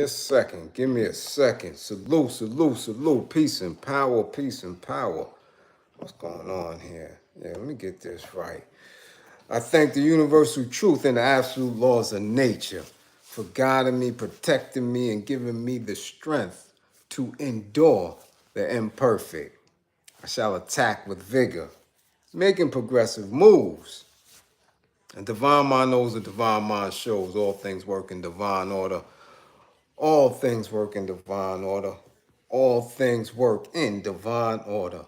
a second. Give me a second. Salute, salute, salute. Peace and power, peace and power. What's going on here? Yeah, let me get this right. I thank the universal truth and the absolute laws of nature for guiding me, protecting me, and giving me the strength to endure the imperfect. I shall attack with vigor, making progressive moves. And divine mind knows the divine mind shows all things work in divine order. All things work in divine order. All things work in divine order.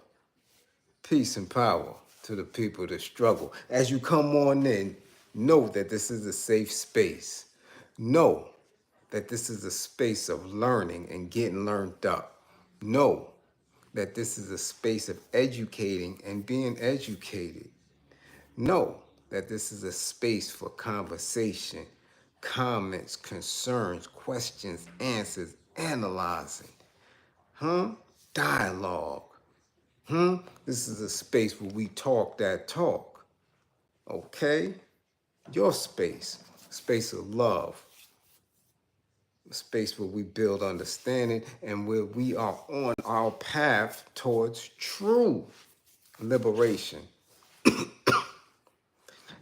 Peace and power to the people that struggle. As you come on in, know that this is a safe space. Know that this is a space of learning and getting learned up. Know that this is a space of educating and being educated. Know that this is a space for conversation, comments, concerns, questions, answers, analyzing, dialogue. This is a space where we talk that talk. Okay? Your space, space of love, a space where we build understanding and where we are on our path towards true liberation.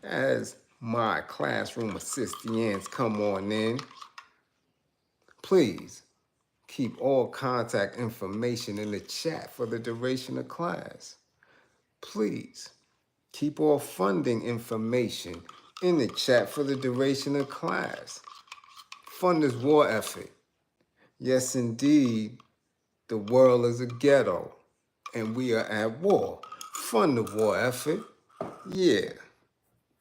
As my classroom assistants come on in, please keep all contact information in the chat for the duration of class. Please keep all funding information in the chat for the duration of class. Fund this war effort. Yes, indeed, the world is a ghetto and we are at war. Fund the war effort. Yeah.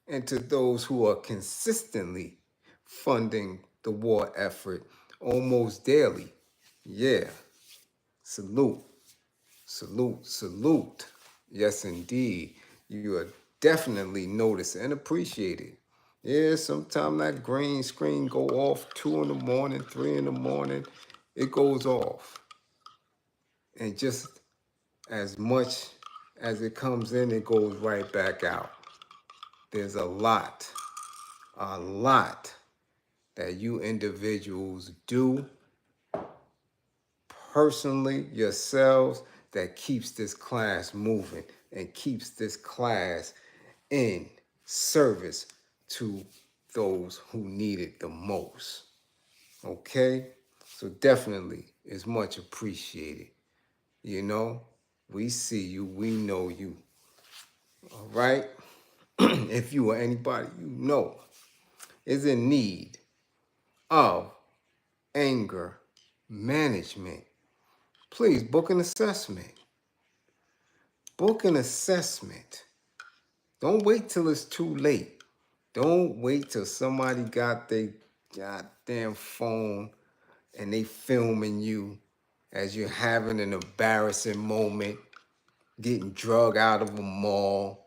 And to those who are consistently funding the war effort almost daily, yeah, salute, salute, salute. Yes, indeed, you are definitely noticed and appreciated. Yeah, sometimes that green screen go off 2 in the morning, 3 in the morning, it goes off. And just as much as it comes in, it goes right back out. There's a lot that you individuals do personally yourselves that keeps this class moving and keeps this class in service to those who need it the most. Okay? So definitely is much appreciated. You know, we see you, we know you. All right? If you or anybody you know is in need of anger management, please book an assessment. Book an assessment. Don't wait till it's too late. Don't wait till somebody got their goddamn phone and they filming you as you're having an embarrassing moment, getting drug out of a mall,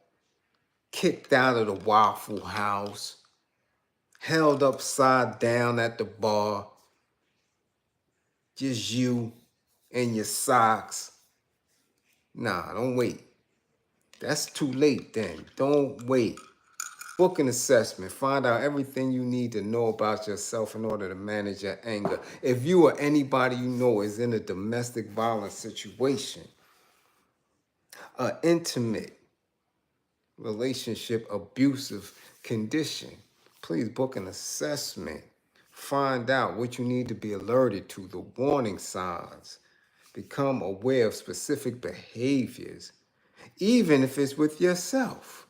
kicked out of the Waffle House, held upside down at the bar, just you and your socks. Nah, don't wait. That's too late then. Don't wait. Book an assessment. Find out everything you need to know about yourself in order to manage your anger. If you or anybody you know is in a domestic violence situation, an intimate relationship abusive condition, please book an assessment. Find out what you need to be alerted to, the warning signs. Become aware of specific behaviors, even if it's with yourself.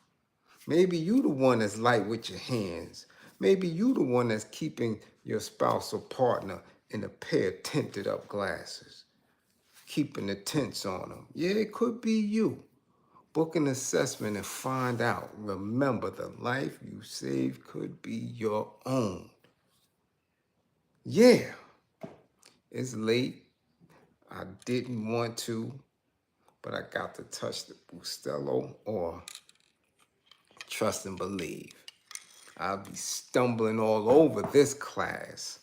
Maybe you the one that's light with your hands. Maybe you the one that's keeping your spouse or partner in a pair of tinted up glasses, keeping the tints on them. Yeah, it could be you. Book an assessment and find out. Remember, the life you save could be your own. Yeah, it's late. I didn't want to, but I got to touch the Bustelo or trust and believe. I'll be stumbling all over this class.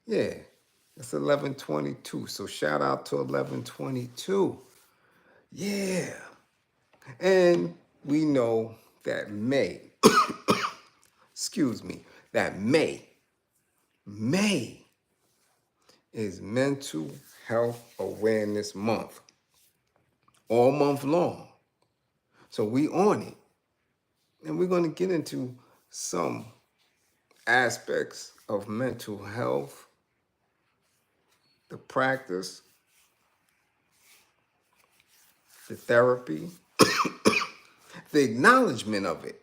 Yeah, it's 11:22, so shout out to 11:22. Yeah, and we know that May, excuse me, that May is Mental Health Awareness Month, all month long. So we on it. And we're going to get into some aspects of mental health, the practice, the therapy, the acknowledgement of it.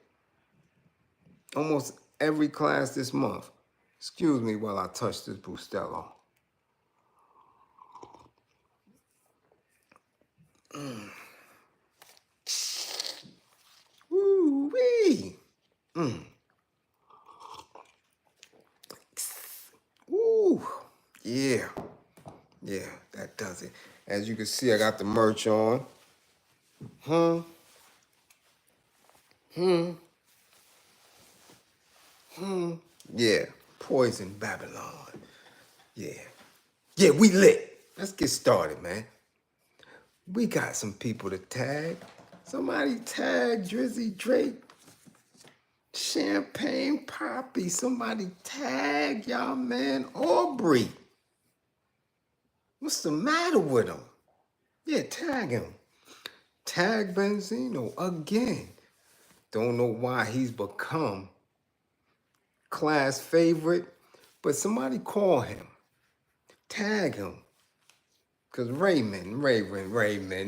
Almost every class this month. Excuse me while I touch this Bustelo. Woo-wee. Ooh. Yeah. Yeah, that does it. As you can see, I got the merch on. Yeah. Poison Babylon. Yeah. Yeah, we lit. Let's get started, man. We got some people to tag. Somebody tag Drizzy Drake, Champagne Poppy. Somebody tag y'all man Aubrey. What's the matter with him? Yeah, tag him. Tag Benzino again. Don't know why he's become class favorite, but somebody call him. Tag him. Because Raymond,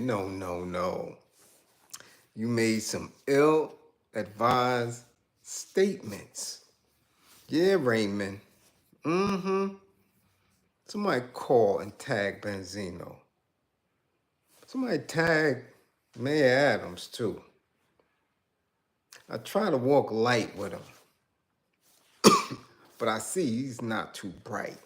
no. You made some ill-advised statements. Yeah, Raymond. Somebody call and tag Benzino. Somebody tag Mayor Adams, too. I try to walk light with him, but I see he's not too bright.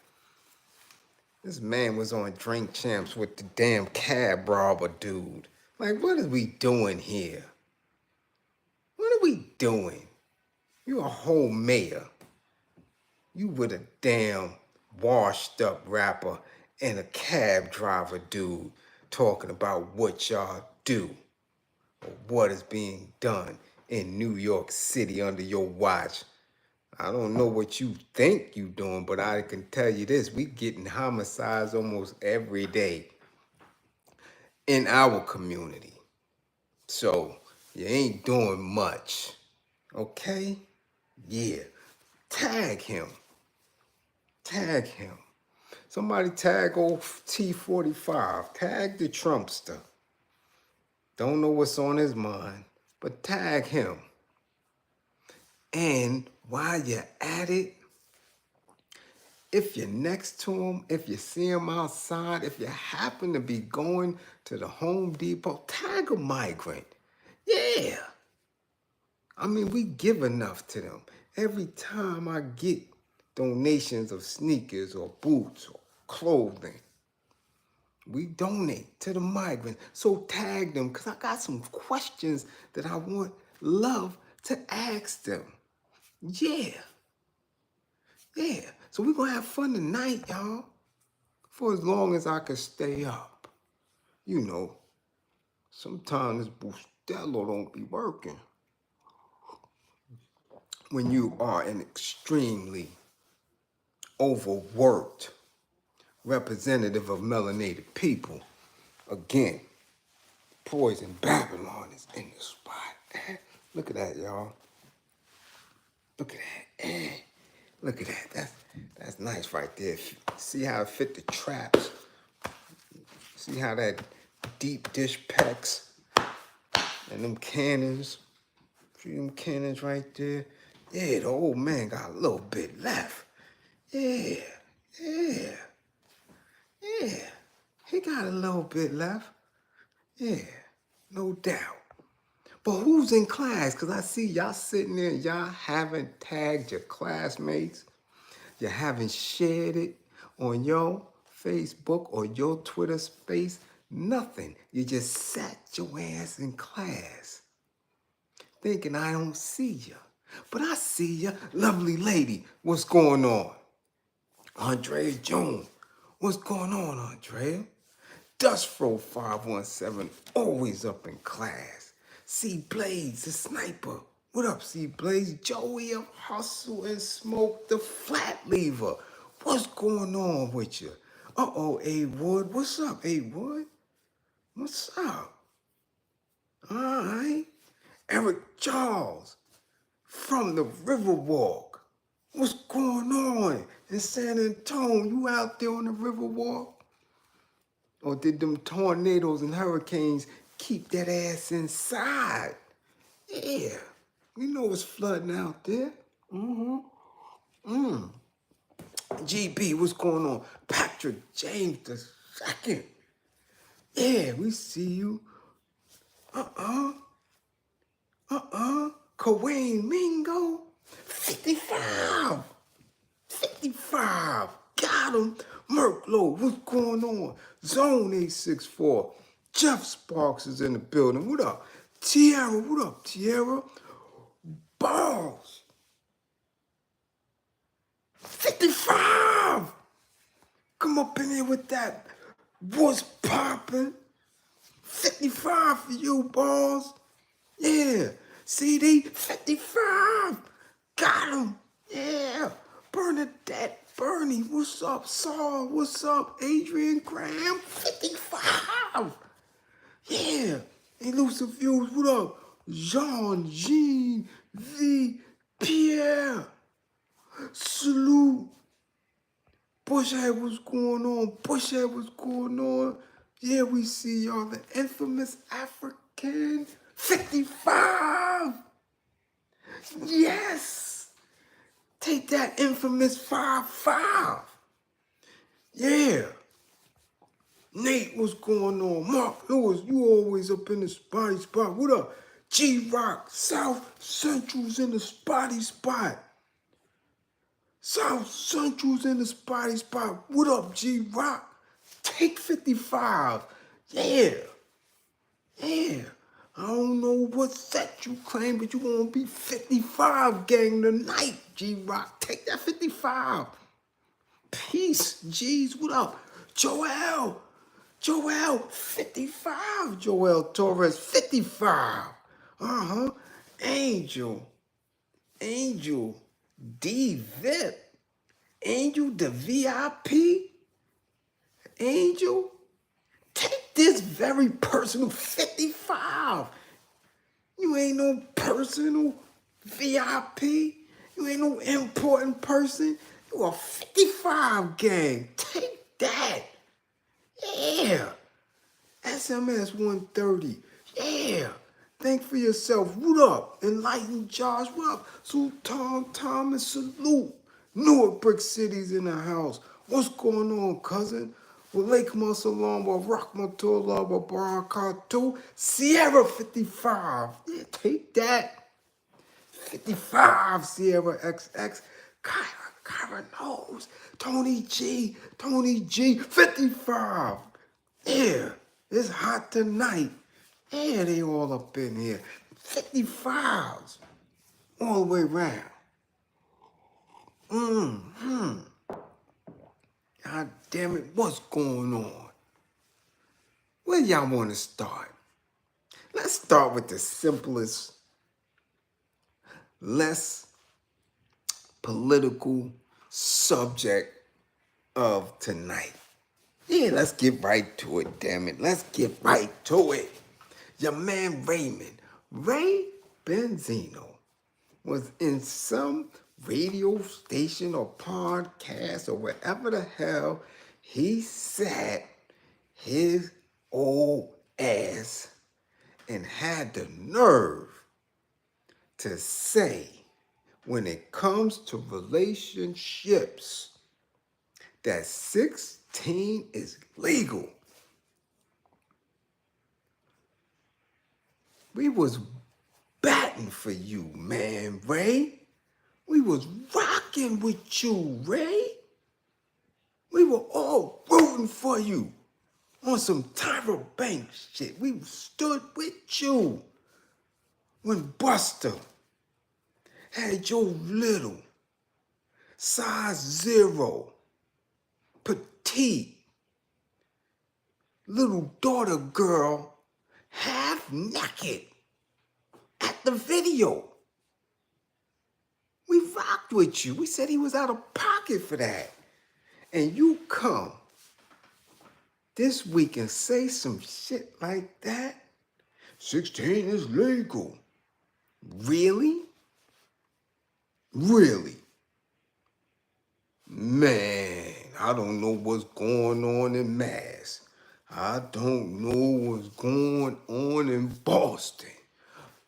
This man was on Drink Champs with the damn cab robber dude. Like, what are we doing here? What are we doing? You a whole mayor. You with a damn washed up rapper and a cab driver dude talking about what y'all do or what is being done in New York City under your watch. I don't know what you think you doing, but I can tell you this, we getting homicides almost every day in our community. So you ain't doing much, okay? Yeah, tag him. Tag him. Somebody tag old T45. Tag the Trumpster. Don't know what's on his mind, but tag him. And while you're at it, if you're next to him, if you see him outside, if you happen to be going to the Home Depot, tag a migrant. Yeah. I mean, we give enough to them. Every time I get donations of sneakers or boots or clothing, we donate to the migrants. So tag them, because I got some questions that I want love to ask them. Yeah. Yeah. So we're going to have fun tonight, y'all. For as long as I can stay up. You know, sometimes this Bustelo don't be working. When you are an extremely overworked representative of melanated people. Again, Poison Babylon is in the spot. Look at that, y'all. Look at that. Look at that. That's nice right there. See how it fit the traps? See how that deep dish pecs and them cannons? See them cannons right there? Yeah, the old man got a little bit left. Yeah. He got a little bit left. Yeah, no doubt. But who's in class? Because I see y'all sitting there, y'all haven't tagged your classmates. You haven't shared it on your Facebook or your Twitter space. Nothing. You just sat your ass in class thinking I don't see you. But I see you. Lovely lady, what's going on? Andrea Jones, what's going on, Andrea? Dustfro 517, always up in class. C Blaze, the sniper. What up, C Blaze? Joey of Hustle and Smoke, the flat lever. What's going on with you? Uh-oh, A. Wood. What's up, A. Wood? What's up? All right. Eric Charles from the Riverwalk. What's going on in San Antonio? You out there on the Riverwalk? Or did them tornadoes and hurricanes keep that ass inside? Yeah, we know it's flooding out there. GB, what's going on? Patrick James the second. Yeah, we see you. Kareem Mingo. 55. 55. Got him. Merklo, what's going on? Zone 864. Jeff Sparks is in the building. What up? Tierra, what up, Tierra? Balls. 55. Come up in here with that. What's poppin'? 55 for you, balls. Yeah. CD, 55. Got him. Yeah. Bernadette, Bernie, what's up? Saul, what's up? Adrian Graham, 55. Yeah. Elusive Views, what up? Jean V. Pierre. Salute. Bushhead, what's going on? Bushhead, what's going on? Yeah, we see y'all. The infamous African 55. Yes. Take that infamous 5-5. Yeah. Nate, what's going on? Mark Lewis, you always up in the spotty spot. What up? G-Rock, South Central's in the spotty spot. South Central's in the spotty spot. What up, G-Rock? Take 55. Yeah. Yeah. I don't know what set you claim, but you gonna be 55 gang tonight, G-Rock. Take that 55. Peace, G's. What up? Joel, 55. Joel Torres, 55. Angel, D-Vip. Angel, the VIP. Angel, take this very personal 55. You ain't no personal VIP. You ain't no important person. You a 55 gang. Take that. Yeah. SMS 130. Yeah. Think for yourself. What up? Enlightened Josh. What up? Sultan Thomas. Salute. Newark Brick City's in the house. What's going on, cousin? Walaikum assalam wa rahmatullah wa barakatuh. Sierra 55. Yeah, take that. 55, Sierra XX. Kyra knows. Tony G, 55. Yeah, it's hot tonight. Yeah, they all up in here. 55s. All the way around. God damn it, what's going on? Where y'all want to start? Let's start with the simplest, less political subject of tonight. Yeah, let's get right to it, damn it. Let's get right to it. Your man Ray Benzino, was in some radio station or podcast or wherever the hell he sat his old ass and had the nerve to say, when it comes to relationships, that 16 is legal. We was batting for you, man, Ray. We was rocking with you, Ray. We were all rooting for you on some Tyra Banks shit. We stood with you when Buster had Joe Little, size 0, petite, little daughter girl, half naked at the video. We rocked with you. We said he was out of pocket for that. And you come this week and say some shit like that? 16 is legal. Really? Really? Man, I don't know what's going on in Mass. I don't know what's going on in Boston.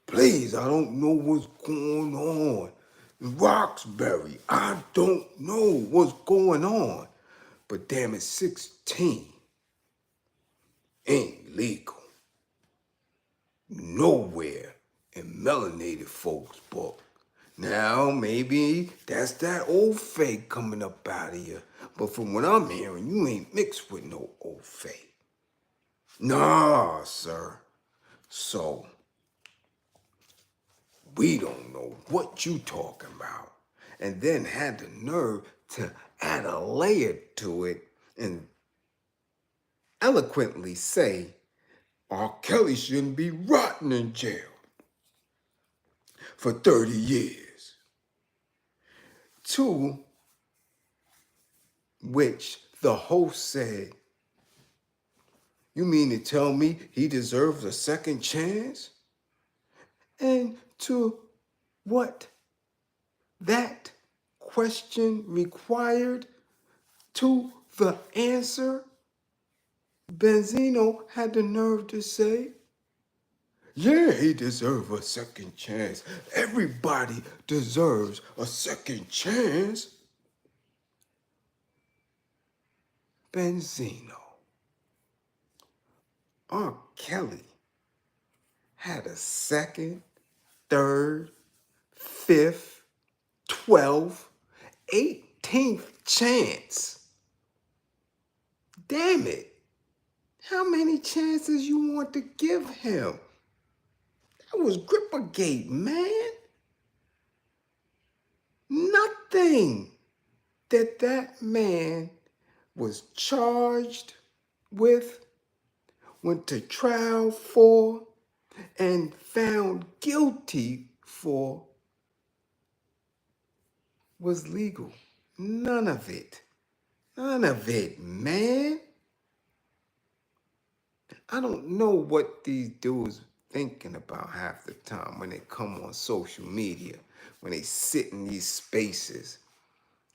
Please, I don't know what's going on in Roxbury. I don't know what's going on. But damn it, 16 ain't legal. Nowhere in melanated folks' book. Now, maybe that's that old fake coming up out of you. But from what I'm hearing, you ain't mixed with no old fake. Nah, sir. So, we don't know what you talking about. And then had the nerve to add a layer to it and eloquently say, R. Kelly shouldn't be rotting in jail for 30 years. To which the host said, you mean to tell me he deserves a second chance? And to what that question required, to the answer, Benzino had the nerve to say, yeah, he deserves a second chance. Everybody deserves a second chance. Benzino. R. Kelly had a second, third, fifth, 12th, 18th chance. Damn it. How many chances you want to give him? That was Grippergate, man. Nothing that man was charged with, went to trial for, and found guilty for was legal. None of it. None of it, man. I don't know what these dudes thinking about half the time when they come on social media, when they sit in these spaces.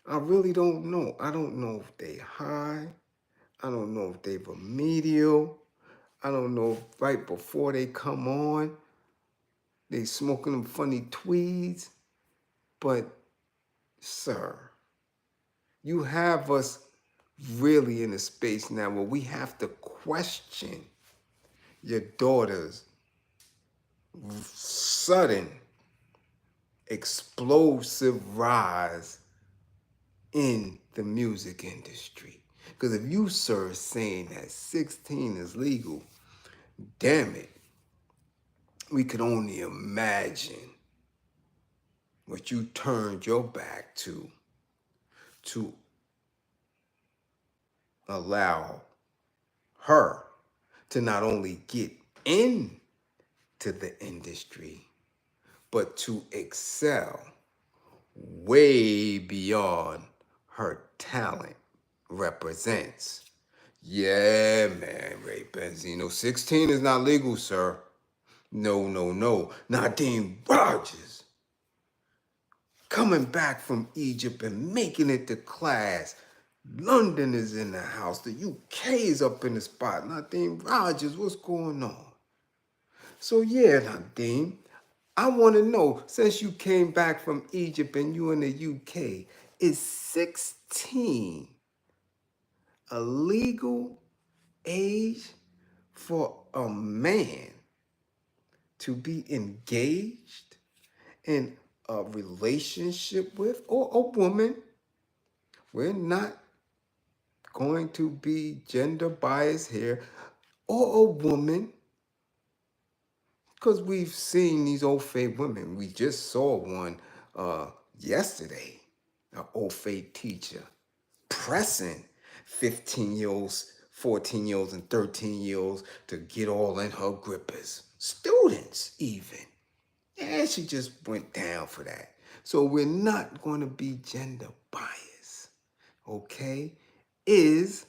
I really don't know. I don't know if they high. I don't know if they remedial. I don't know if right before they come on, they smoking them funny tweeds. But, sir, you have us really in a space now where we have to question your daughter's sudden, explosive rise in the music industry. Because if you, sir, are saying that 16 is legal, damn it, we could only imagine what you turned your back to allow her to not only get into the industry, but to excel way beyond her talent represents. Yeah, man, Ray Benzino. 16 is not legal, sir. No, no, no. Nadine Rogers coming back from Egypt and making it to class. London is in the house. The UK is up in the spot. Nadine Rogers, what's going on? So yeah, Nadine, I want to know, since you came back from Egypt and you in the UK, is 16 a legal age for a man to be engaged in a relationship with, or a woman? We're not going to be gender biased here, or a woman, because we've seen these old fake women. We just saw one yesterday, an old fake teacher pressing 15-year-olds, 14-year-olds, and 13-year-olds to get all in her grippers. Students, even. Yeah, she just went down for that. So we're not going to be gender biased, okay? Is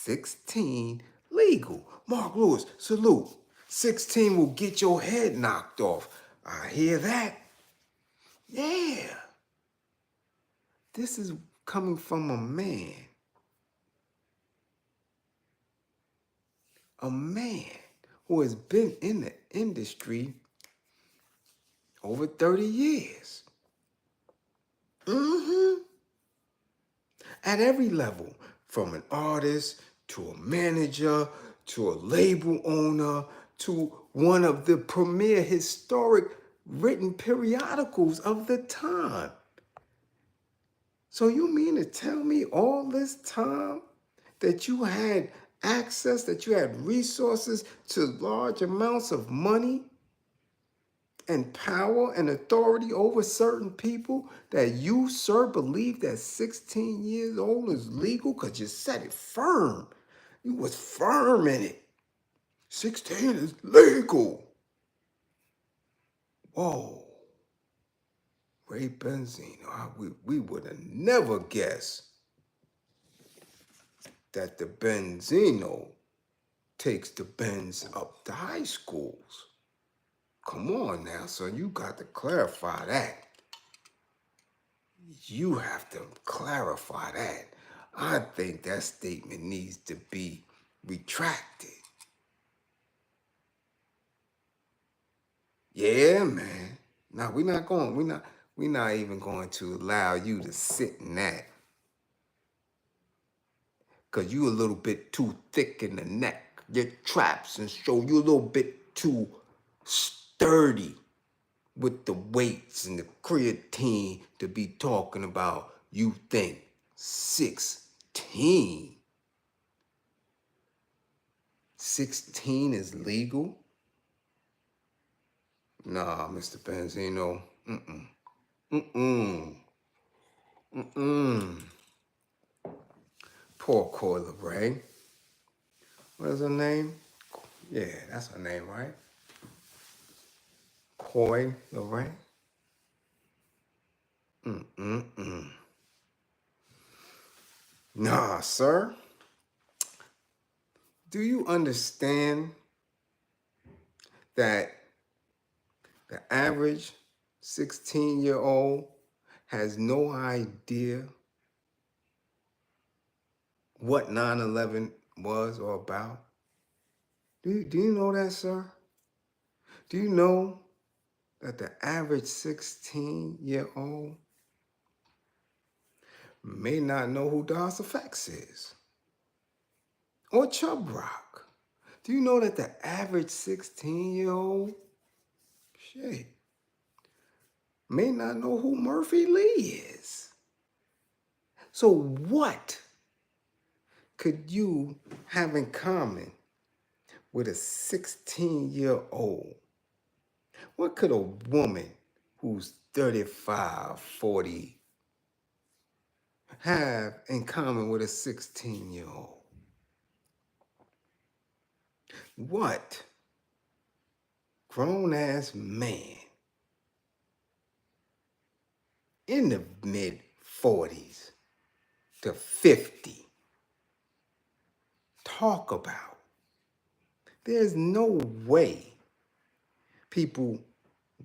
16 legal. Mark Lewis, salute. 16 will get your head knocked off. I hear that. Yeah. This is coming from a man who has been in the industry over 30 years. At every level, from an artist to a manager to a label owner to one of the premier historic written periodicals of the time. So you mean to tell me all this time that you had access, that you had resources to large amounts of money and power and authority over certain people, that you, sir, believe that 16 years old is legal? Because you said it firm. You was firm in it. 16 is legal. Whoa. Ray Benzino, we would have never guessed that the Benzino takes the Benz up to high schools. Come on now, son, you got to clarify that. You have to clarify that. I think that statement needs to be retracted. Yeah, man. No, we're not even going to allow you to sit in that. Cause you a little bit too thick in the neck. Your traps and show you a little bit too sturdy with the weights and the creatine to be talking about you think 16. 16 is legal? Nah, Mr. Benzino. Poor Coyle Ray. What is her name? Yeah, that's her name, right? Coy Ray. Nah, sir. Do you understand that the average 16-year-old has no idea what 9/11 was or about? Do you know that, sir? Do you know that the average 16-year-old may not know who Das Effects is? Or Chubb Rock? Do you know that the average 16-year-old may not know who Murphy Lee is? So what could you have in common with a 16-year-old? What could a woman who's 35, 40 have in common with a 16-year-old? What grown-ass man in the mid-40s to 50 talk about? There's no way people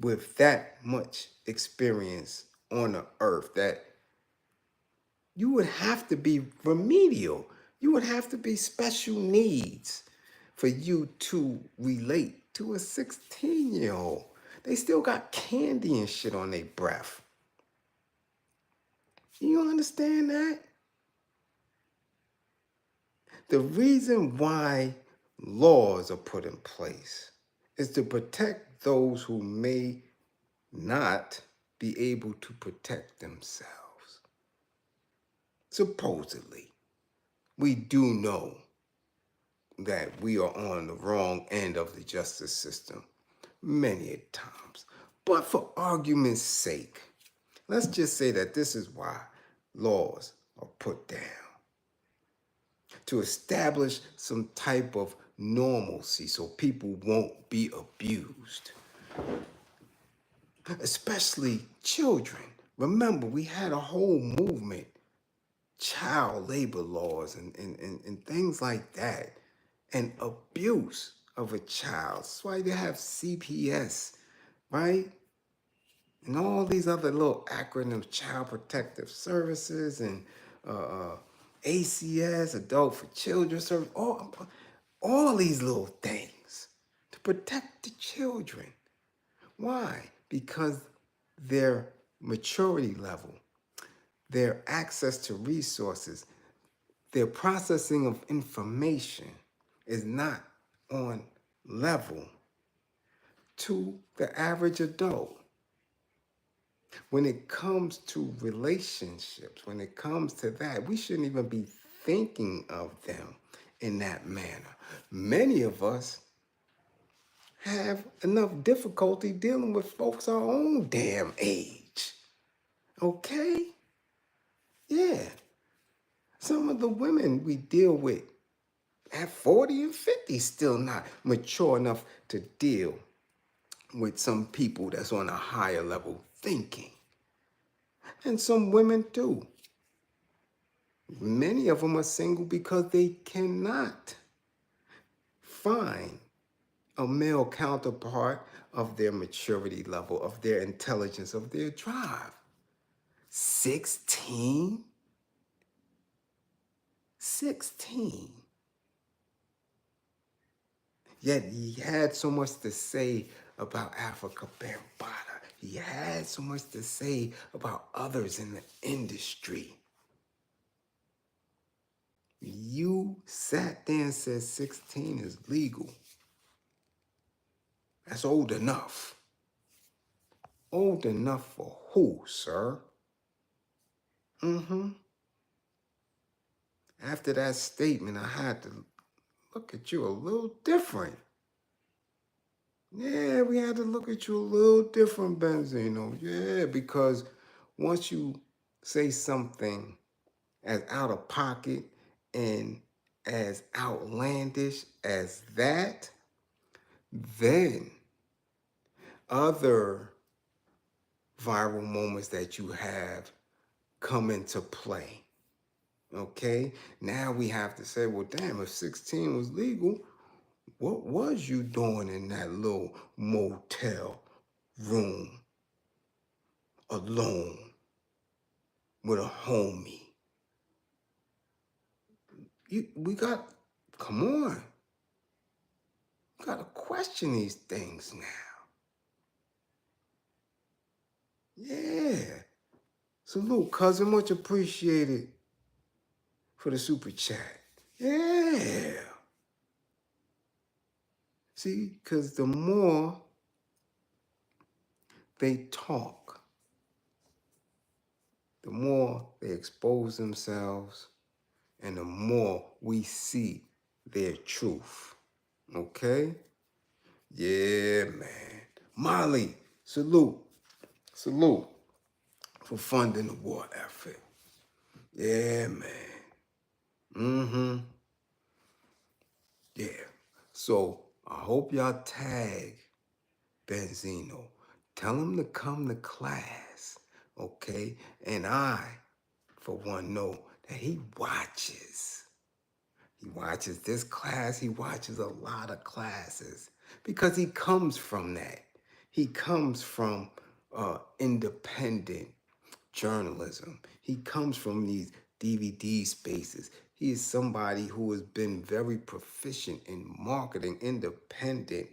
with that much experience on the earth, that you would have to be remedial. You would have to be special needs for you to relate to a 16-year-old. They still got candy and shit on their breath. You understand that? The reason why laws are put in place is to protect those who may not be able to protect themselves. Supposedly, we do know that we are on the wrong end of the justice system many times. But for argument's sake, let's just say that this is why laws are put down. To establish some type of normalcy so people won't be abused. Especially children. Remember, we had a whole movement child labor laws and things like that, and abuse of a child. That's why they have CPS, right? And all these other little acronyms, Child Protective Services and ACS, Adult for Children Service, all these little things to protect the children. Why? Because their maturity level, their access to resources, their processing of information is not on level to the average adult. When it comes to relationships, when it comes to that, we shouldn't even be thinking of them in that manner. Many of us have enough difficulty dealing with folks our own damn age. Okay? Yeah. Some of the women we deal with at 40 and 50 still not mature enough to deal with some people that's on a higher level thinking. And some women too. Many of them are single because they cannot find a male counterpart of their maturity level, of their intelligence, of their drive. 16? 16. Yet he had so much to say about Africa Bambaataa. He had so much to say about others in the industry. You sat there and said 16 is legal. That's old enough. Old enough for who, sir? After that statement, I had to look at you a little different. Yeah, we had to look at you a little different, Benzino. Yeah, because once you say something as out of pocket and as outlandish as that, then other viral moments that you have come into play. Okay? Now we have to say, well, damn, if 16 was legal, what was you doing in that little motel room alone with a homie? Come on. We got to question these things now. Yeah. Salute, cousin. Much appreciated for the super chat. Yeah. See, because the more they talk, the more they expose themselves, and the more we see their truth. Okay? Yeah, man. Molly, salute. Salute for funding the war effort. Yeah, man. Yeah. So I hope y'all tag Benzino. Tell him to come to class. Okay? And I, for one, know that he watches. He watches this class. He watches a lot of classes because he comes from that. He comes from independent journalism. He comes from these DVD spaces. He is somebody who has been very proficient in marketing independent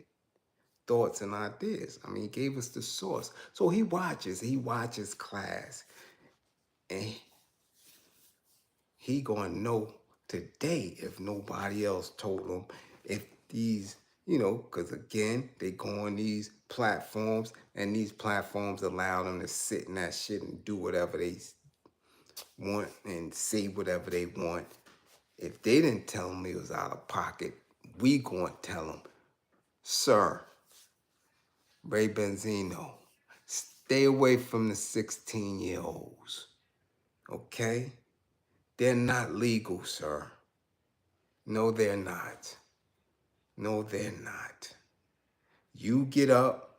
thoughts and ideas. I mean, he gave us the source. So he watches class. And he gonna know today if nobody else told him, if these, because again, they go on these platforms and these platforms allow them to sit in that shit and do whatever they want and say whatever they want. If they didn't tell him he was out of pocket, we gonna tell him, sir, Ray Benzino, stay away from the 16-year-olds, okay? They're not legal, sir. No, they're not. No, they're not. You get up,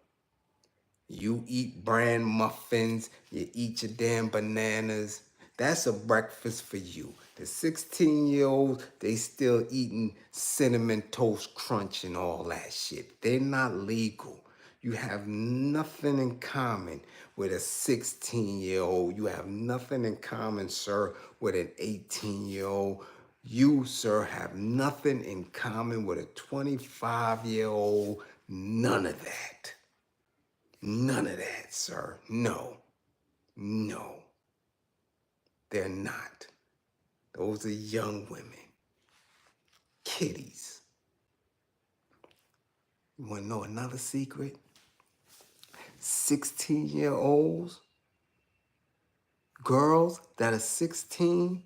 you eat bran muffins, you eat your damn bananas, That's a breakfast for you. The 16-year-olds, they still eating Cinnamon Toast Crunch and all that shit. They're not legal. You have nothing in common with a 16-year-old. You have nothing in common, sir, with an 18-year-old. You, sir, have nothing in common with a 25-year-old. None of that. None of that, sir. No. No. They're not. Those are young women. Kiddies. You want to know another secret? 16-year-olds, girls that are 16,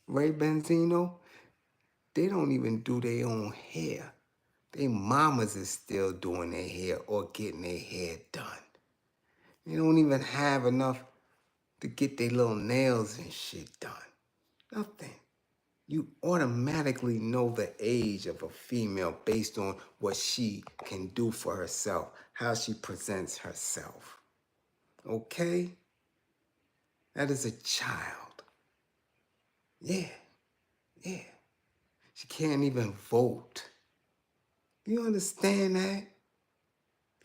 Ray Benzino, they don't even do their own hair. They mamas is still doing their hair or getting their hair done. They don't even have enough to get their little nails and shit done. Nothing. You automatically know the age of a female based on what she can do for herself, how she presents herself. Okay? That is a child. Yeah, yeah. She can't even vote. You understand that?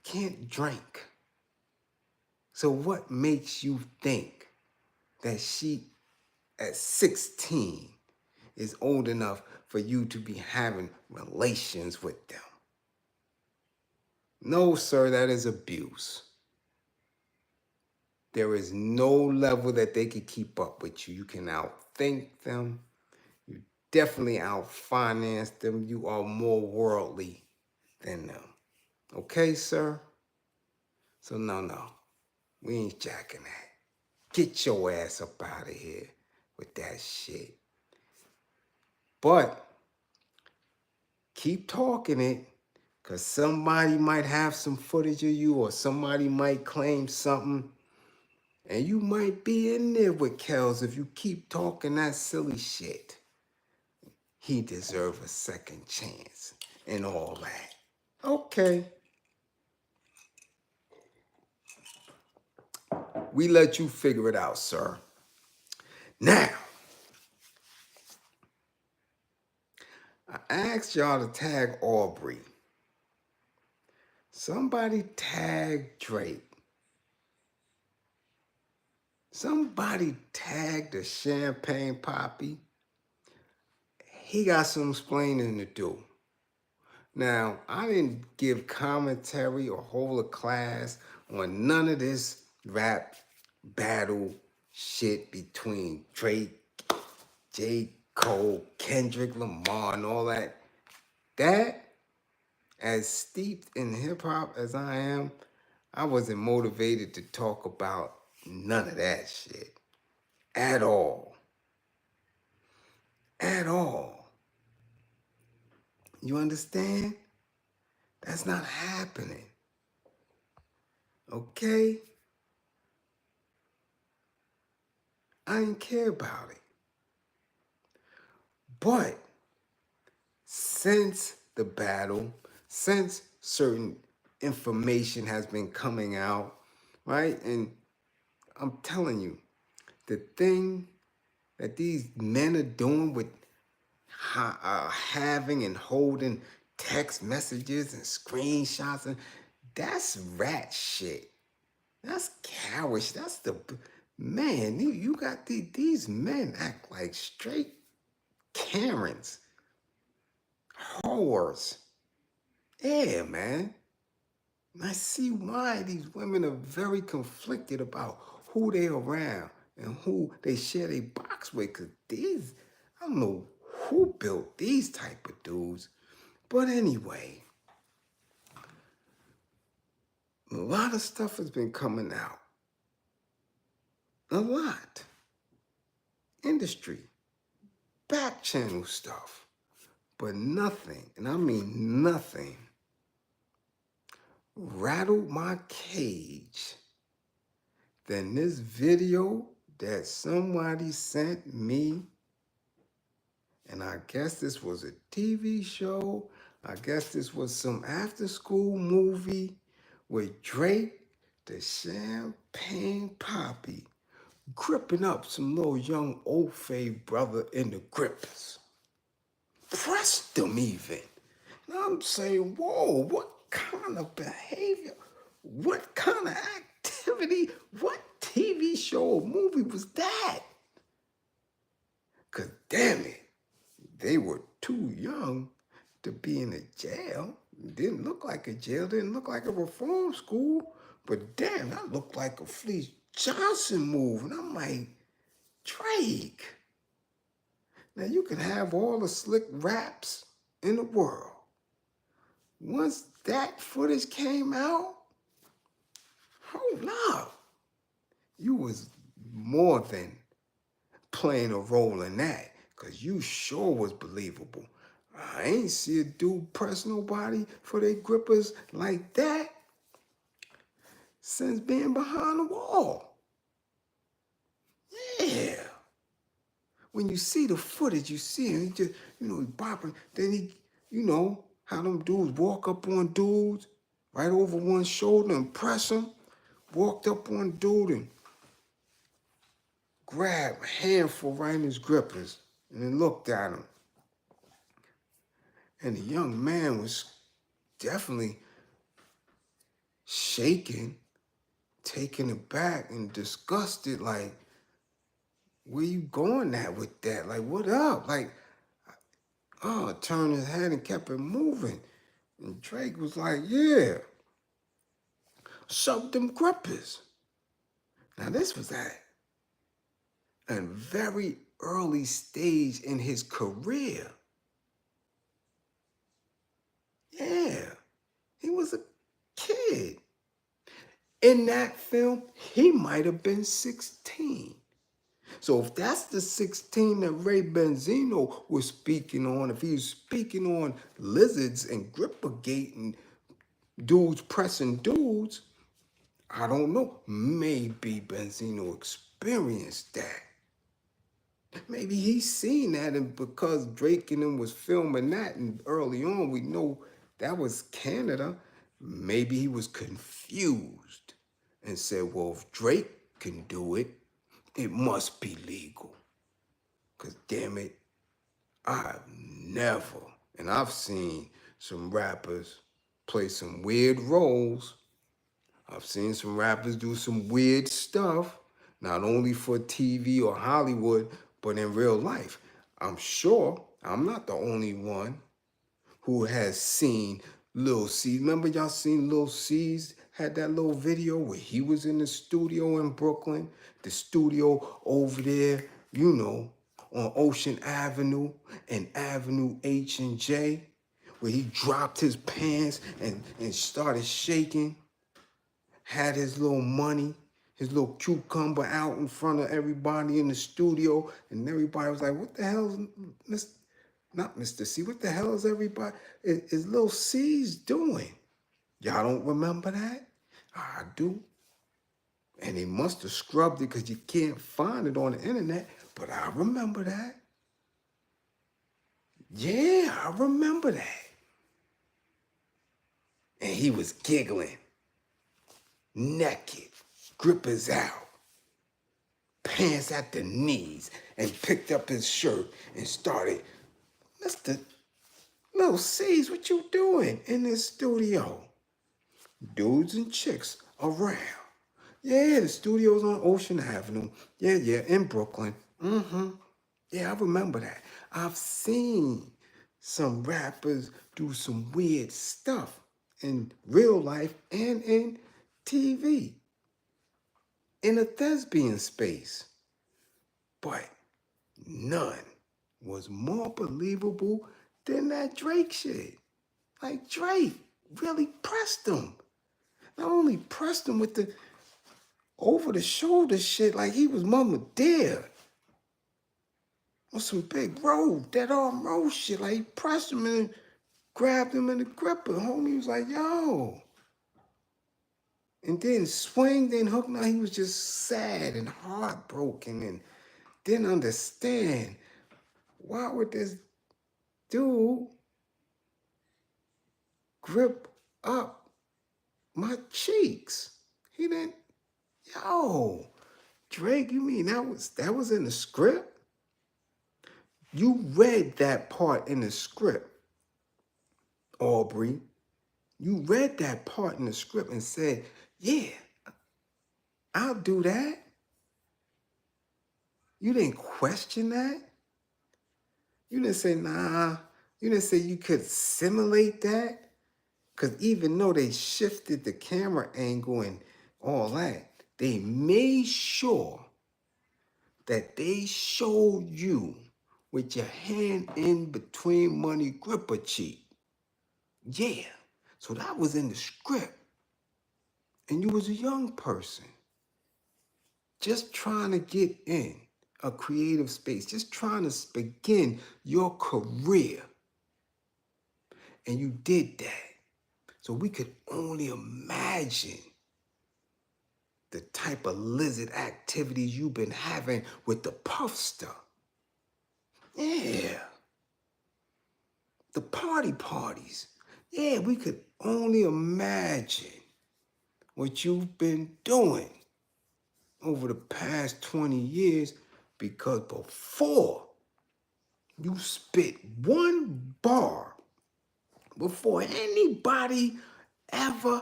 Can't drink. So what makes you think that she, at 16, is old enough for you to be having relations with them? No, sir, that is abuse. There is no level that they can keep up with you. You can outthink them. You definitely outfinance them. You are more worldly than them. Okay, sir? So no. We ain't jacking that. Get your ass up out of here with that shit. But keep talking it, because somebody might have some footage of you or somebody might claim something. And you might be in there with Kels if you keep talking that silly shit. He deserves a second chance and all that. Okay. We let you figure it out, sir. Now, I asked y'all to tag Aubrey. Somebody tag Drake. Somebody tag the Champagne Poppy. He got some explaining to do. Now, I didn't give commentary or hold a class on none of this rap battle shit between Drake, J. Cole, Kendrick Lamar, and all that. That, as steeped in hip-hop as I am, I wasn't motivated to talk about none of that shit. At all. At all. You understand? That's not happening. Okay? I didn't care about it. But since the battle, since certain information has been coming out, right? And I'm telling you, the thing that these men are doing with having and holding text messages and screenshots, and that's rat shit. That's cowardice. That's the man. You got these men act like straight Karens, whores. Yeah, man. And I see why these women are very conflicted about who they around and who they share their box with. Cause these, I don't know who built these type of dudes. But anyway, a lot of stuff has been coming out. A lot. Industry. Back channel stuff. But nothing, and I mean nothing, rattled my cage than this video that somebody sent me. And I guess this was a TV show. I guess this was some after-school movie with Drake, the Champagne Poppy, gripping up some little young old fay brother in the grippers. Pressed them even. And I'm saying, whoa, what kind of behavior? What kind of activity? What TV show or movie was that? Because damn it, they were too young to be in a jail. Didn't look like a jail, didn't look like a reform school. But damn, that looked like a Fleece Johnson move. And I'm like, Drake. Now you can have all the slick raps in the world. Once that footage came out, hold up. You was more than playing a role in that, because you sure was believable. I ain't see a dude press nobody for their grippers like that since being behind the wall. Yeah. When you see the footage, you see him, he just, he bopping. Then how them dudes walk up on dudes right over one shoulder and press them. Walked up on dude and grabbed a handful right in his grippers and then looked at him. And the young man was definitely shaking, taken aback and disgusted, like, where you going at with that? Like, what up? Like, turned his head and kept it moving. And Drake was like, yeah, shove them grippers. Now, this was at a very early stage in his career. Yeah, he was a kid. In that film, he might have been 16. So if that's the 16 that Ray Benzino was speaking on, if he was speaking on lizards and grippergate and dudes pressing dudes, I don't know. Maybe Benzino experienced that. Maybe he's seen that, and because Drake and him was filming that, and early on we know that was Canada, maybe he was confused and said, well, if Drake can do it, it must be legal. Because damn it, I've never, and I've seen some rappers play some weird roles. I've seen some rappers do some weird stuff, not only for TV or Hollywood, but in real life. I'm sure I'm not the only one who has seen Lil C. Remember y'all seen Lil C's had that little video where he was in the studio in Brooklyn, the studio over there, on Ocean Avenue and Avenue H and J, where he dropped his pants and started shaking, had his little money, his little cucumber out in front of everybody in the studio, and everybody was like, what the hell is not Mr. C, what the hell is everybody, is Lil C's doing? Y'all don't remember that? I do. And they must have scrubbed it because you can't find it on the internet, but I remember that. Yeah, I remember that. And he was giggling, naked, grippers out, pants at the knees, and picked up his shirt and started, Mr. Lil C's, what you doing in this studio? Dudes and chicks around. Yeah, the studio's on Ocean Avenue. Yeah, in Brooklyn. Yeah, I remember that. I've seen some rappers do some weird stuff in real life and in TV, in a thespian space. But none was more believable than that Drake shit. Like, Drake really pressed him. Not only pressed him with the over-the-shoulder shit like he was Mama Dear. On some big road, dead arm road shit. Like, he pressed him and grabbed him in the gripper. Homie was like, yo. And then swing, then hook. Now he was just sad and heartbroken and didn't understand why would this dude grip up my cheeks? He didn't, yo. Drake, you mean that was in the script? You read that part in the script, Aubrey. You read that part in the script and said, yeah, I'll do that. You didn't question that. You didn't say, nah. You didn't say you could simulate that. Because even though they shifted the camera angle and all that, they made sure that they showed you with your hand in between money gripper cheek. Yeah. So that was in the script. And you was a young person just trying to get in a creative space, just trying to begin your career. And you did that. So we could only imagine the type of lizard activities you've been having with the puff stuff. Yeah. The parties. Yeah, we could only imagine what you've been doing over the past 20 years, because before you spit one bar, before anybody ever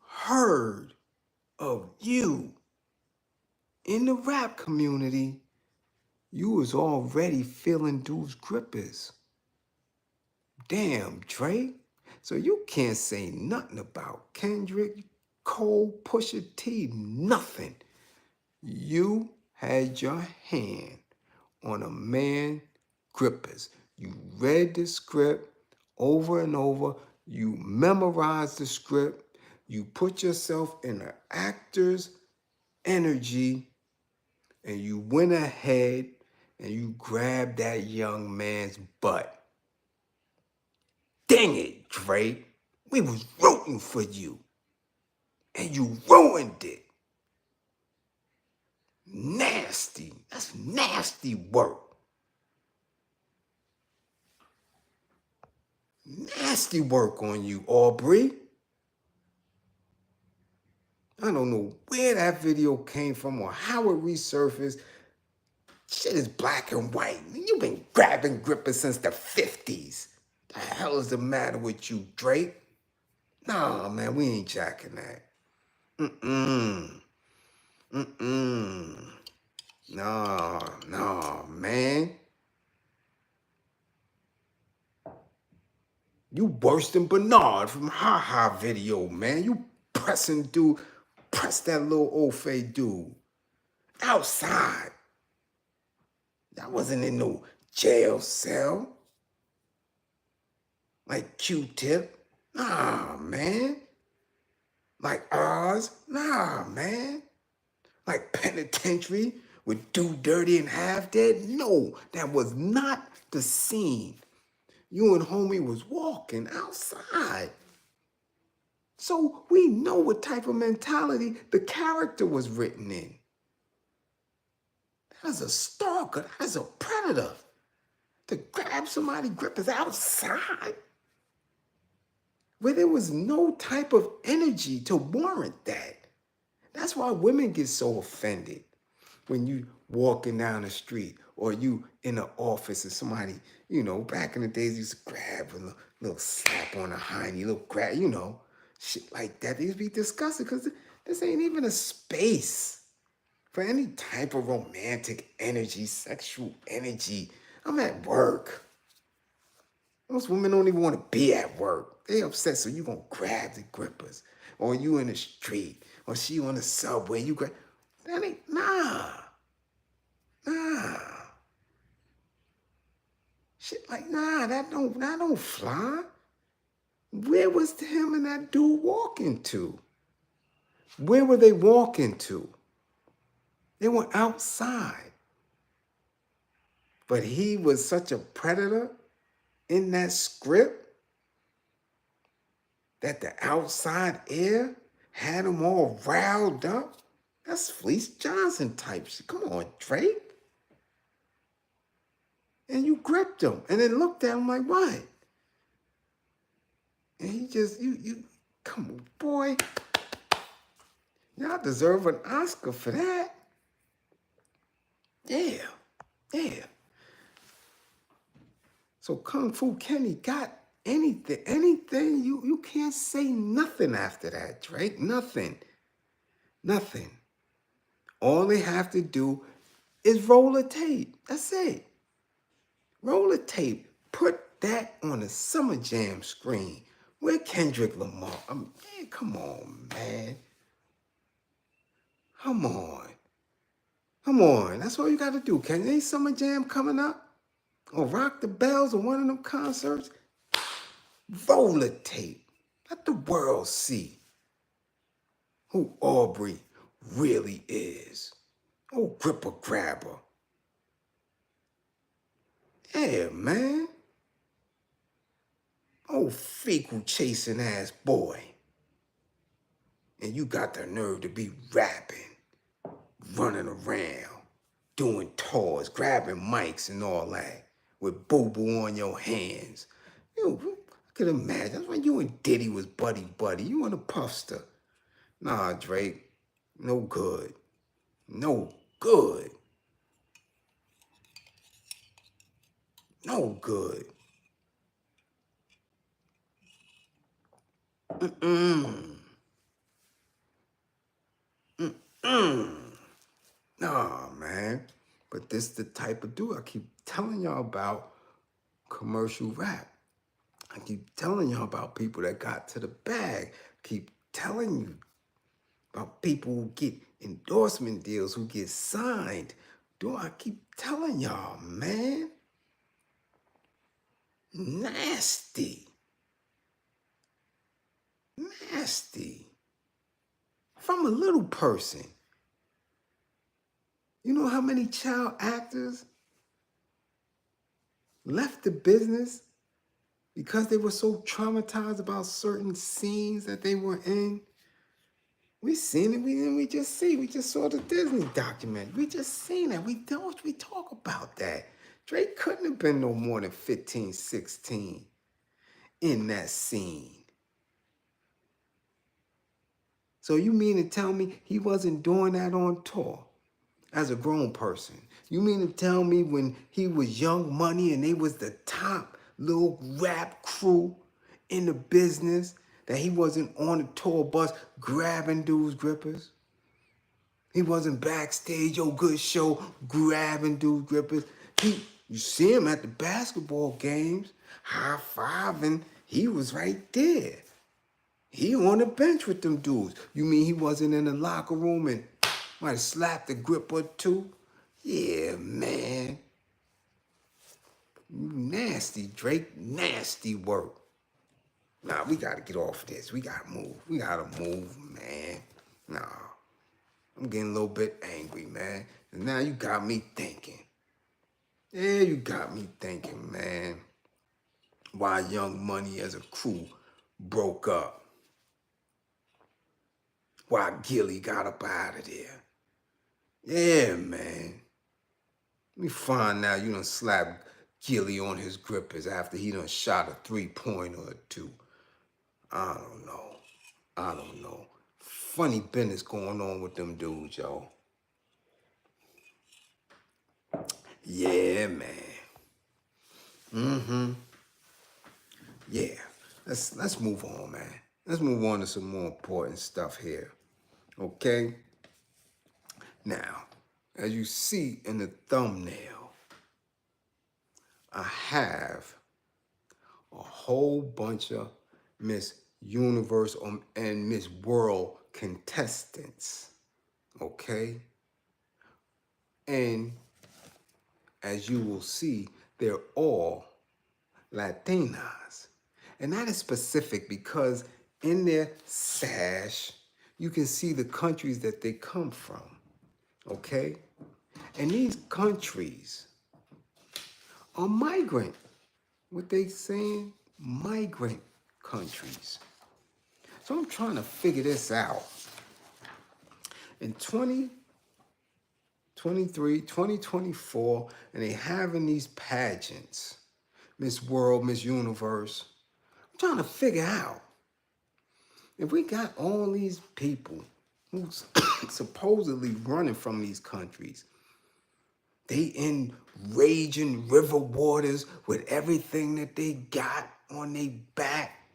heard of you in the rap community, you was already feeling those grippers. Damn, Drake. So you can't say nothing about Kendrick, Cole, Pusha T, nothing. You had your hand on a man grippers. You read the script over and over. You memorized the script. You put yourself in an actor's energy, and you went ahead and you grabbed that young man's butt. Dang it, Drake. We was rooting for you. And you ruined it. Nasty. That's nasty work. Nasty work on you, Aubrey. I don't know where that video came from or how it resurfaced. Shit is black and white. You've been grabbing grippers since the 50s. The hell is the matter with you, Drake? Nah, man, we ain't jacking that. Nah, man. You worse than Bernard from Ha Ha video, man. You press that little old fade dude. Outside. That wasn't in no jail cell. Like Q-Tip. Nah, man. Like Oz. Nah, man. Like Penitentiary with Do Dirty and Half Dead. No, that was not the scene. You and homie was walking outside. So we know what type of mentality the character was written in. That's a stalker. That's a predator. To grab somebody grippers outside where there was no type of energy to warrant that. That's why women get so offended when you walking down the street or you in the office and somebody, back in the days used to grab a little slap on the hiney, little grab, shit like that. They used to be disgusted because this ain't even a space for any type of romantic energy, sexual energy. I'm at work. Most women don't even want to be at work. They upset, so you gonna grab the grippers. Or you in the street. Or she on the subway. You grab. That ain't, nah. Shit like, that don't fly. Where was him and that dude walking to? Where were they walking to? They were outside. But he was such a predator in that script that the outside air had him all riled up. That's Fleece Johnson type shit. Come on, Drake. And you gripped him and then looked at him like, what? And he just, come on, boy. Y'all deserve an Oscar for that. Yeah, yeah. So Kung Fu Kenny got anything. You can't say nothing after that, Drake. Nothing. Nothing. All they have to do is roll a tape. That's it. Roll a tape. Put that on the Summer Jam screen. Where Kendrick Lamar? Man, come on, man. Come on. Come on. That's all you got to do. Can ain't Summer Jam coming up? Or Rock the Bells or one of them concerts? Roll a tape. Let the world see who Aubrey really is. Oh, gripper grabber. Yeah, man. Oh, fecal chasing ass boy. And you got the nerve to be rapping, running around, doing tours, grabbing mics and all that, with boo-boo on your hands. I could imagine. That's when you and Diddy was buddy. You and a puffster. Nah, Drake. No good. No good. No good. Mm-mm. Mm-mm. Nah, man. But this the type of dude I keep telling y'all about commercial rap. I keep telling y'all about people that got to the bag. Keep telling you about people who get endorsement deals, who get signed. Do I keep telling y'all, man? Nasty. Nasty. From a little person. You know how many child actors left the business because they were so traumatized about certain scenes that they were in? We seen it, we just saw the Disney documentary. We just seen it. We talk about that. Drake couldn't have been no more than 15, 16 in that scene. So you mean to tell me he wasn't doing that on tour as a grown person? You mean to tell me when he was Young Money and they was the top little rap crew in the business that he wasn't on the tour bus grabbing dudes' grippers? He wasn't backstage, yo, good show, grabbing dudes' grippers. You see him at the basketball games, high-fiving. He was right there. He on the bench with them dudes. You mean he wasn't in the locker room and might have slapped a grip or two? Yeah, man. You nasty, Drake. Nasty work. Nah, we got to get off this. We got to move. We got to move, man. Nah. I'm getting a little bit angry, man. And now you got me thinking. Yeah, you got me thinking, man. Why Young Money as a crew broke up. Why Gilly got up out of there. Yeah, man. Let me find out you done slapped Gilly on his grippers after he done shot a 3-pointer or two. I don't know. Funny business going on with them dudes, yo. Yeah, man. Yeah. Let's move on, man. Let's move on to some more important stuff here. Okay? Now, as you see in the thumbnail, I have a whole bunch of Miss Universe and Miss World contestants. Okay? And as you will see, they're all Latinas. And that is specific because in their sash, you can see the countries that they come from. Okay? And these countries are migrant. What they saying? Migrant countries. So I'm trying to figure this out. In 2023, 2024, and they having these pageants, Miss World, Miss Universe. I'm trying to figure out if we got all these people who's supposedly running from these countries, They in raging river waters with everything that they got on their back,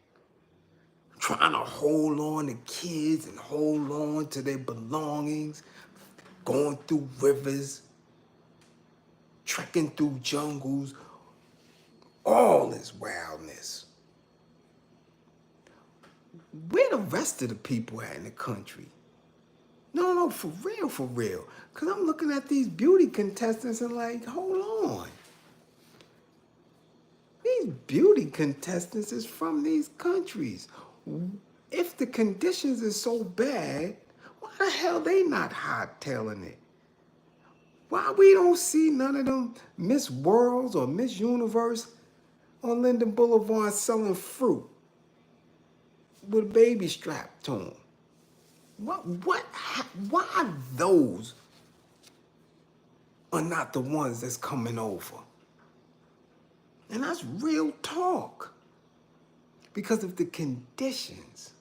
trying to hold on to kids and hold on to their belongings, going through rivers, trekking through jungles, all this wildness. Where the rest of the people at in the country? No, for real, for real. Because I'm looking at these beauty contestants and like, hold on. These beauty contestants is from these countries. If the conditions is so bad, why the hell they not hightailing it? Why we don't see none of them Miss Worlds or Miss Universe on Linden Boulevard selling fruit with a baby strapped to them? Why those are not the ones that's coming over? And that's real talk. Because if the conditions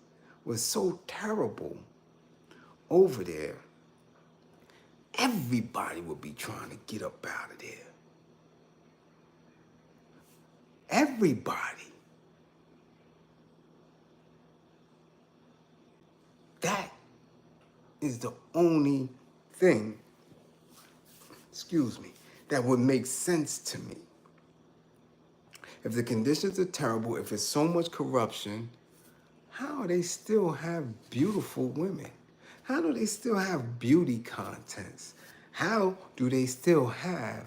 were so terrible over there, everybody would be trying to get up out of there. Everybody. That is the only thing, that would make sense to me. If the conditions are terrible, if there's so much corruption, how do they still have beautiful women? How do they still have beauty contests? How do they still have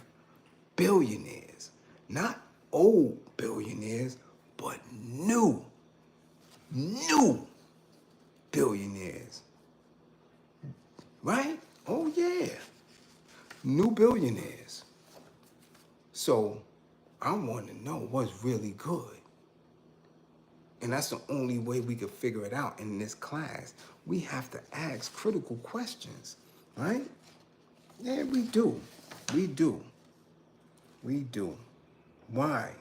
billionaires? Not old billionaires, but new billionaires. Right? Oh yeah. New billionaires. So I want to know what's really good. And that's the only way we could figure it out in this class. We have to ask critical questions, right? Yeah, we do. We do. Why?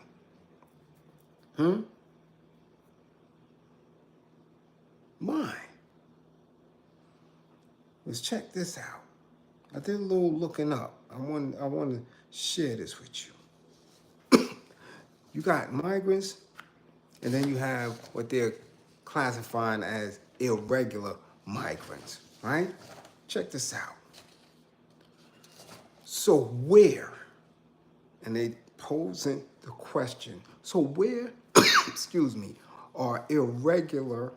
Why? Let's check this out. I did a little looking up. I want to share this with you. You got migrants, and then you have what they're classifying as irregular migrants, right? Check this out. So where, and they posing the question, so where, are irregular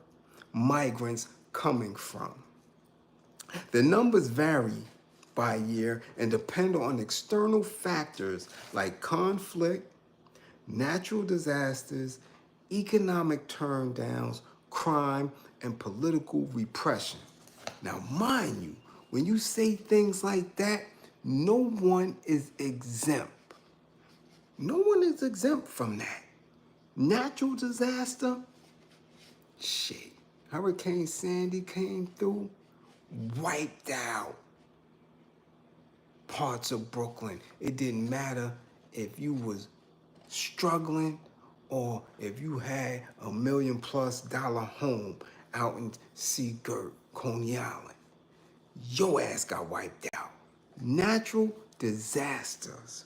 migrants coming from? The numbers vary by year and depend on external factors like conflict, natural disasters, economic turndowns, crime, and political repression. Now, mind you, when you say things like that, no one is exempt. No one is exempt from that. Natural disaster, shit. Hurricane Sandy came through, wiped out parts of Brooklyn. It didn't matter if you was struggling or if you had $1 million+ home out in Seagirt, Coney Island. Your ass got wiped out. Natural disasters,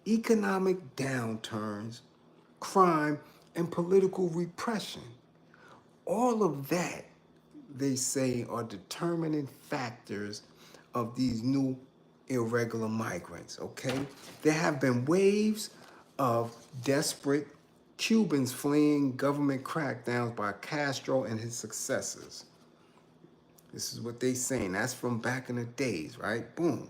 economic downturns, crime, and political repression. All of that, they say, are determining factors of these new irregular migrants, okay? There have been waves of desperate Cubans fleeing government crackdowns by Castro and his successors. This is what they saying. That's from back in the days, right? Boom.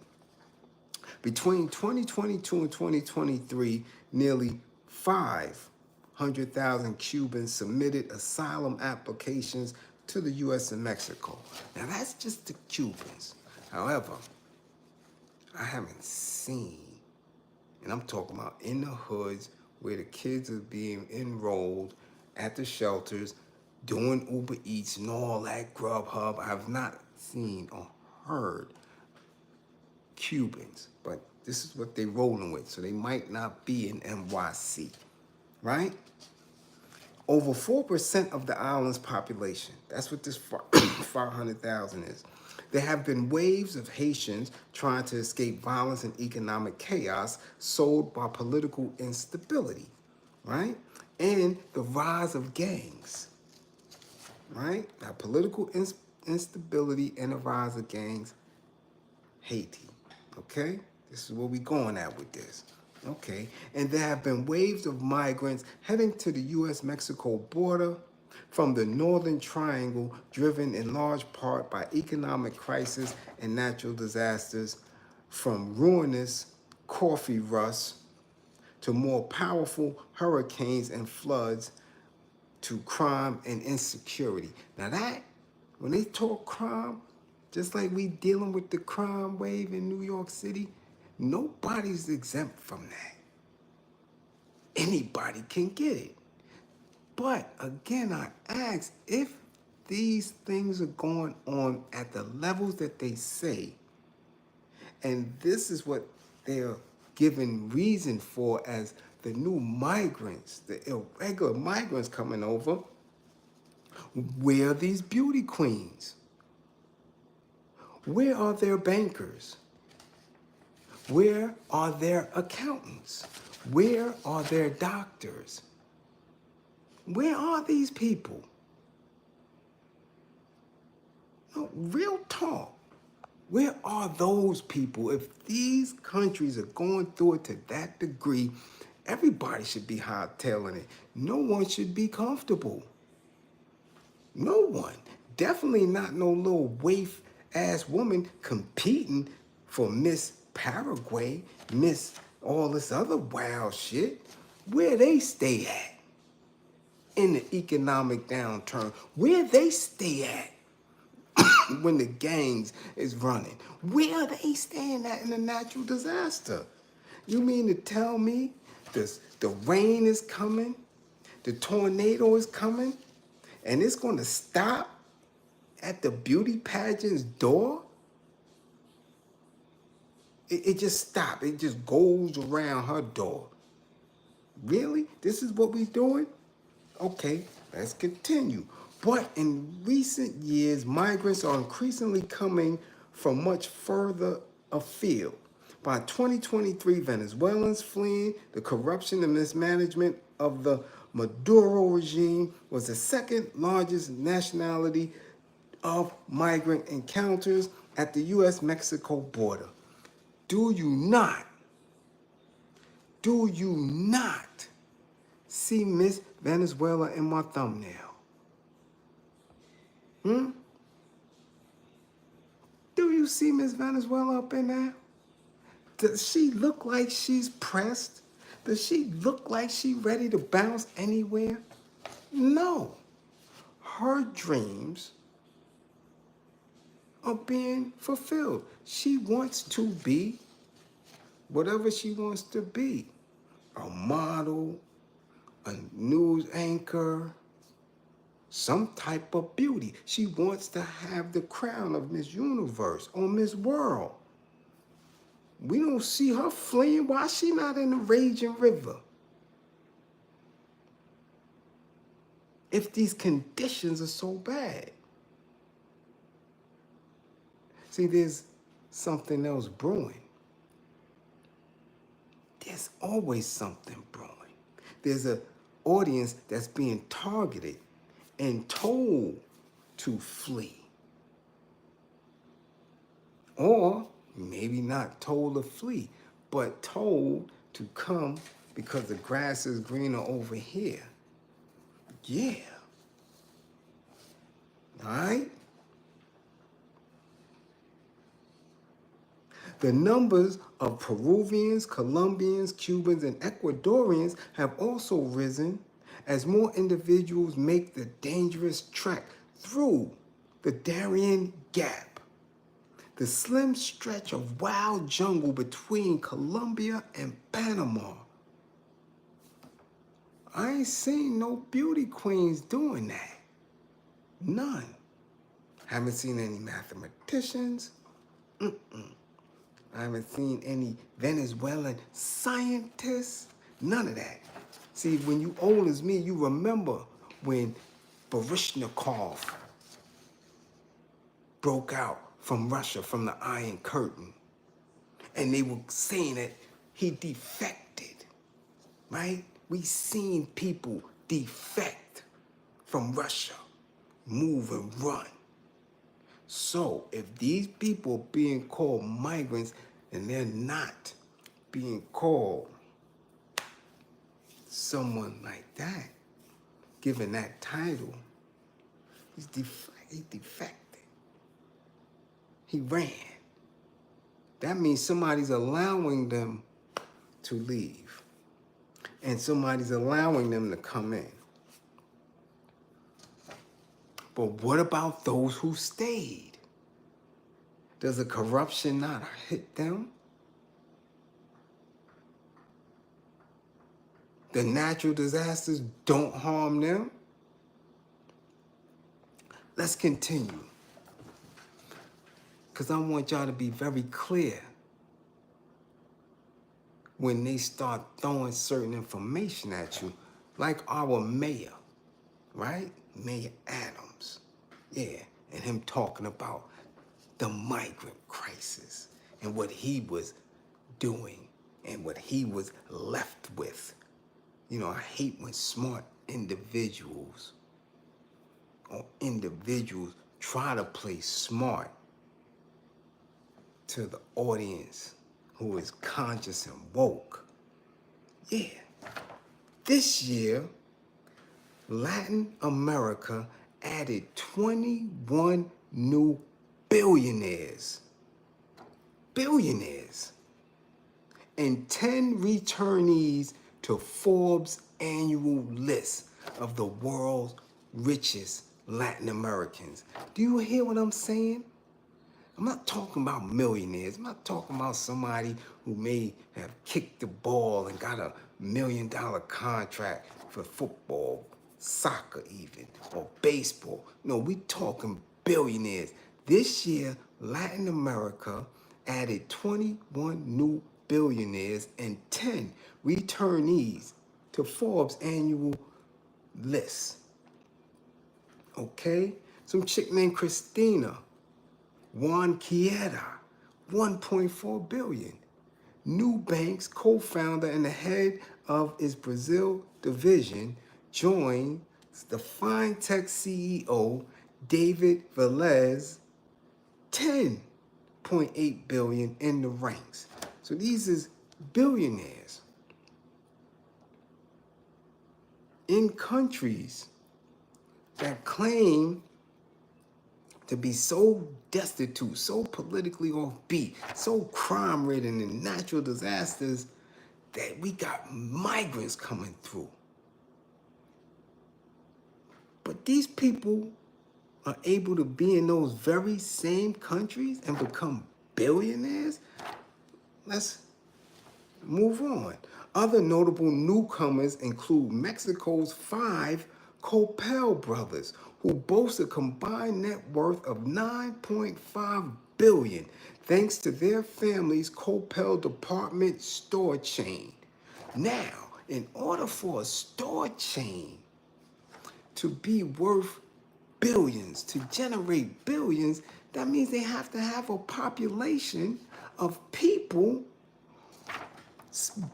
Between 2022 and 2023, nearly 500,000 Cubans submitted asylum applications to the U.S. and Mexico. Now, that's just the Cubans. However, I haven't seen, and I'm talking about in the hoods where the kids are being enrolled at the shelters, doing Uber Eats and all that, Grubhub. I've not seen or heard Cubans, but this is what they're rolling with, so they might not be in NYC, right? Over 4% of the island's population, that's what this 500,000 is, There have been waves of Haitians trying to escape violence and economic chaos sold by political instability, right? And the rise of gangs, right? Now, political instability and the rise of gangs, Haiti, okay? This is where we're going at with this. Okay, and there have been waves of migrants heading to the U.S.-Mexico border from the Northern Triangle, driven in large part by economic crisis and natural disasters, from ruinous coffee rust to more powerful hurricanes and floods to crime and insecurity. Now that, when they talk crime, just like we dealing with the crime wave in New York City, nobody's exempt from that. Anybody can get it. But again, I ask, if these things are going on at the levels that they say, and this is what they're given reason for as the new migrants, the irregular migrants coming over, where are these beauty queens? Where are their bankers? Where are their accountants? Where are their doctors? Where are these people? No, real talk. Where are those people? If these countries are going through it to that degree, everybody should be hightailing it. No one should be comfortable. No one. Definitely not no little waif-ass woman competing for Miss Paraguay, Miss all this other wild shit. Where they stay at in the economic downturn? Where they stay at when the gangs is running? Where are they staying at in a natural disaster? You mean to tell me the rain is coming, the tornado is coming, and it's going to stop at the beauty pageant's door? It just stops. It just goes around her door. Really? This is what we're doing? Okay, let's continue. But in recent years, migrants are increasingly coming from much further afield. By 2023, Venezuelans fleeing the corruption and mismanagement of the Maduro regime was the second largest nationality of migrant encounters at the U.S.-Mexico border. Do you not see Miss Venezuela in my thumbnail? Do you see Miss Venezuela up in there? Does she look like she's pressed? Does she look like she's ready to bounce anywhere? No. Her dreams are being fulfilled. She wants to be whatever she wants to be. A model, a news anchor, some type of beauty. She wants to have the crown of Miss Universe or Miss World. We don't see her fleeing. Why is she not in the raging river? If these conditions are so bad. See, there's something else brewing. There's always something brewing. There's an audience that's being targeted and told to flee. Or maybe not told to flee, but told to come because the grass is greener over here. Yeah. All right? The numbers of Peruvians, Colombians, Cubans, and Ecuadorians have also risen as more individuals make the dangerous trek through the Darien Gap, the slim stretch of wild jungle between Colombia and Panama. I ain't seen no beauty queens doing that. None. Haven't seen any mathematicians. I haven't seen any Venezuelan scientists. None of that. See, when you old as me, you remember when Baryshnikov broke out from Russia, from the Iron Curtain. And they were saying that he defected, right? We seen people defect from Russia, move and run. So if these people are being called migrants and they're not being called someone like that, given that title, he defected. He ran. That means somebody's allowing them to leave. And somebody's allowing them to come in. But what about those who stayed? Does the corruption not hit them? The natural disasters don't harm them? Let's continue. Because I want y'all to be very clear when they start throwing certain information at you, like our mayor, right? Mayor Adams. Yeah, and him talking about the migrant crisis and what he was doing and what he was left with. You know, I hate when smart individuals or individuals try to play smart to the audience who is conscious and woke. Yeah. This year, Latin America added 21 new billionaires. Billionaires. And 10 returnees to Forbes' annual list of the world's richest Latin Americans. Do you hear what I'm saying? I'm not talking about millionaires. I'm not talking about somebody who may have kicked the ball and got $1 million contract for football, soccer even, or baseball. No, we talking billionaires. This year, Latin America added 21 new billionaires and 10 returnees to Forbes' annual list. Okay? Some chick named Christina Juan Quiera, 1.4 billion. Nubank's co-founder and the head of its Brazil division joined the fintech CEO David Velez, 10.8 billion in the ranks. So these is billionaires in countries that claim to be so destitute, so politically offbeat, so crime-ridden and natural disasters that we got migrants coming through. But these people are able to be in those very same countries and become billionaires? Let's move on. Other notable newcomers include Mexico's 5 Coppel brothers, who boast a combined net worth of $9.5 billion, thanks to their family's Coppel department store chain. Now, in order for a store chain to be worth billions, to generate billions, that means they have to have a population of people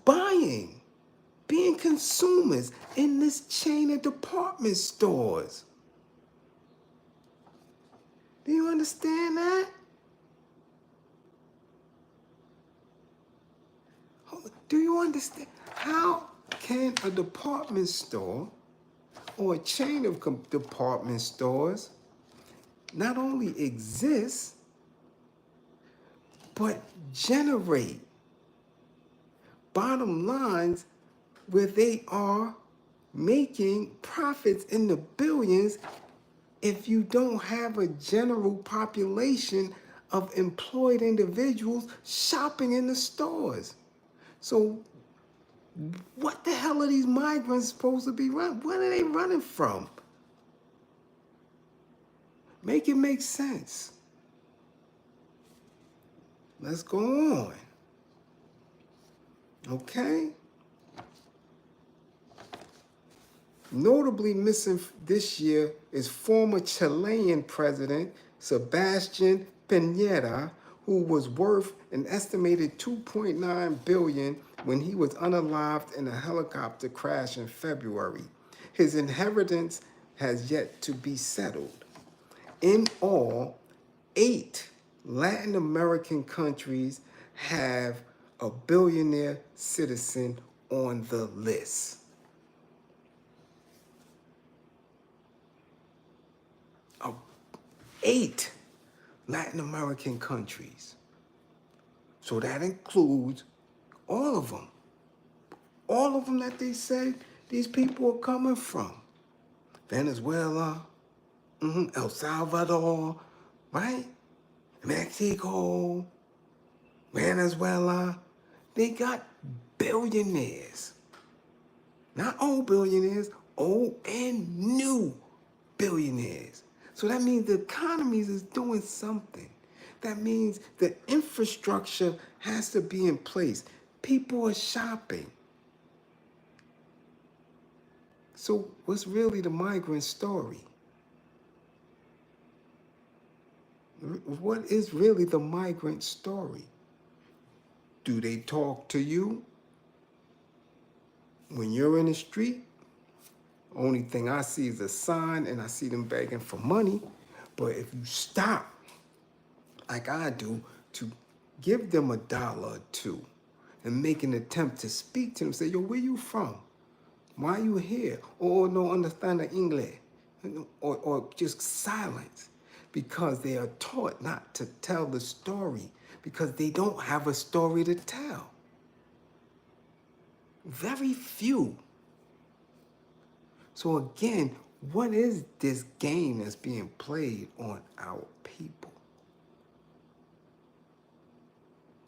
buying, being consumers in this chain of department stores. Do you understand that? Do you understand? How can a department store or a chain of department stores not only exist, but generate bottom lines where they are making profits in the billions if you don't have a general population of employed individuals shopping in the stores? So what the hell are these migrants supposed to be running? What are they running from? Make it make sense. Let's go on. Okay? Notably missing this year is former Chilean President Sebastian Pineda, who was worth an estimated 2.9 billion when he was unalived in a helicopter crash in February. His inheritance has yet to be settled. In all, 8 Latin American countries have a billionaire citizen on the list. 8 Latin American countries. So that includes all of them. All of them that they say these people are coming from. Venezuela, El Salvador, right? Mexico, Venezuela. They got billionaires. Not old billionaires, old and new billionaires. So that means the economy is doing something. That means the infrastructure has to be in place. People are shopping. So what's really the migrant story? What is really the migrant story? Do they talk to you when you're in the street? Only thing I see is a sign and I see them begging for money. But if you stop, like I do, to give them $1 or $2 and make an attempt to speak to them, say, yo, where you from? Why are you here? Or no understand the English. Or just silence. Because they are taught not to tell the story. Because they don't have a story to tell. Very few. So again, what is this game that's being played on our people?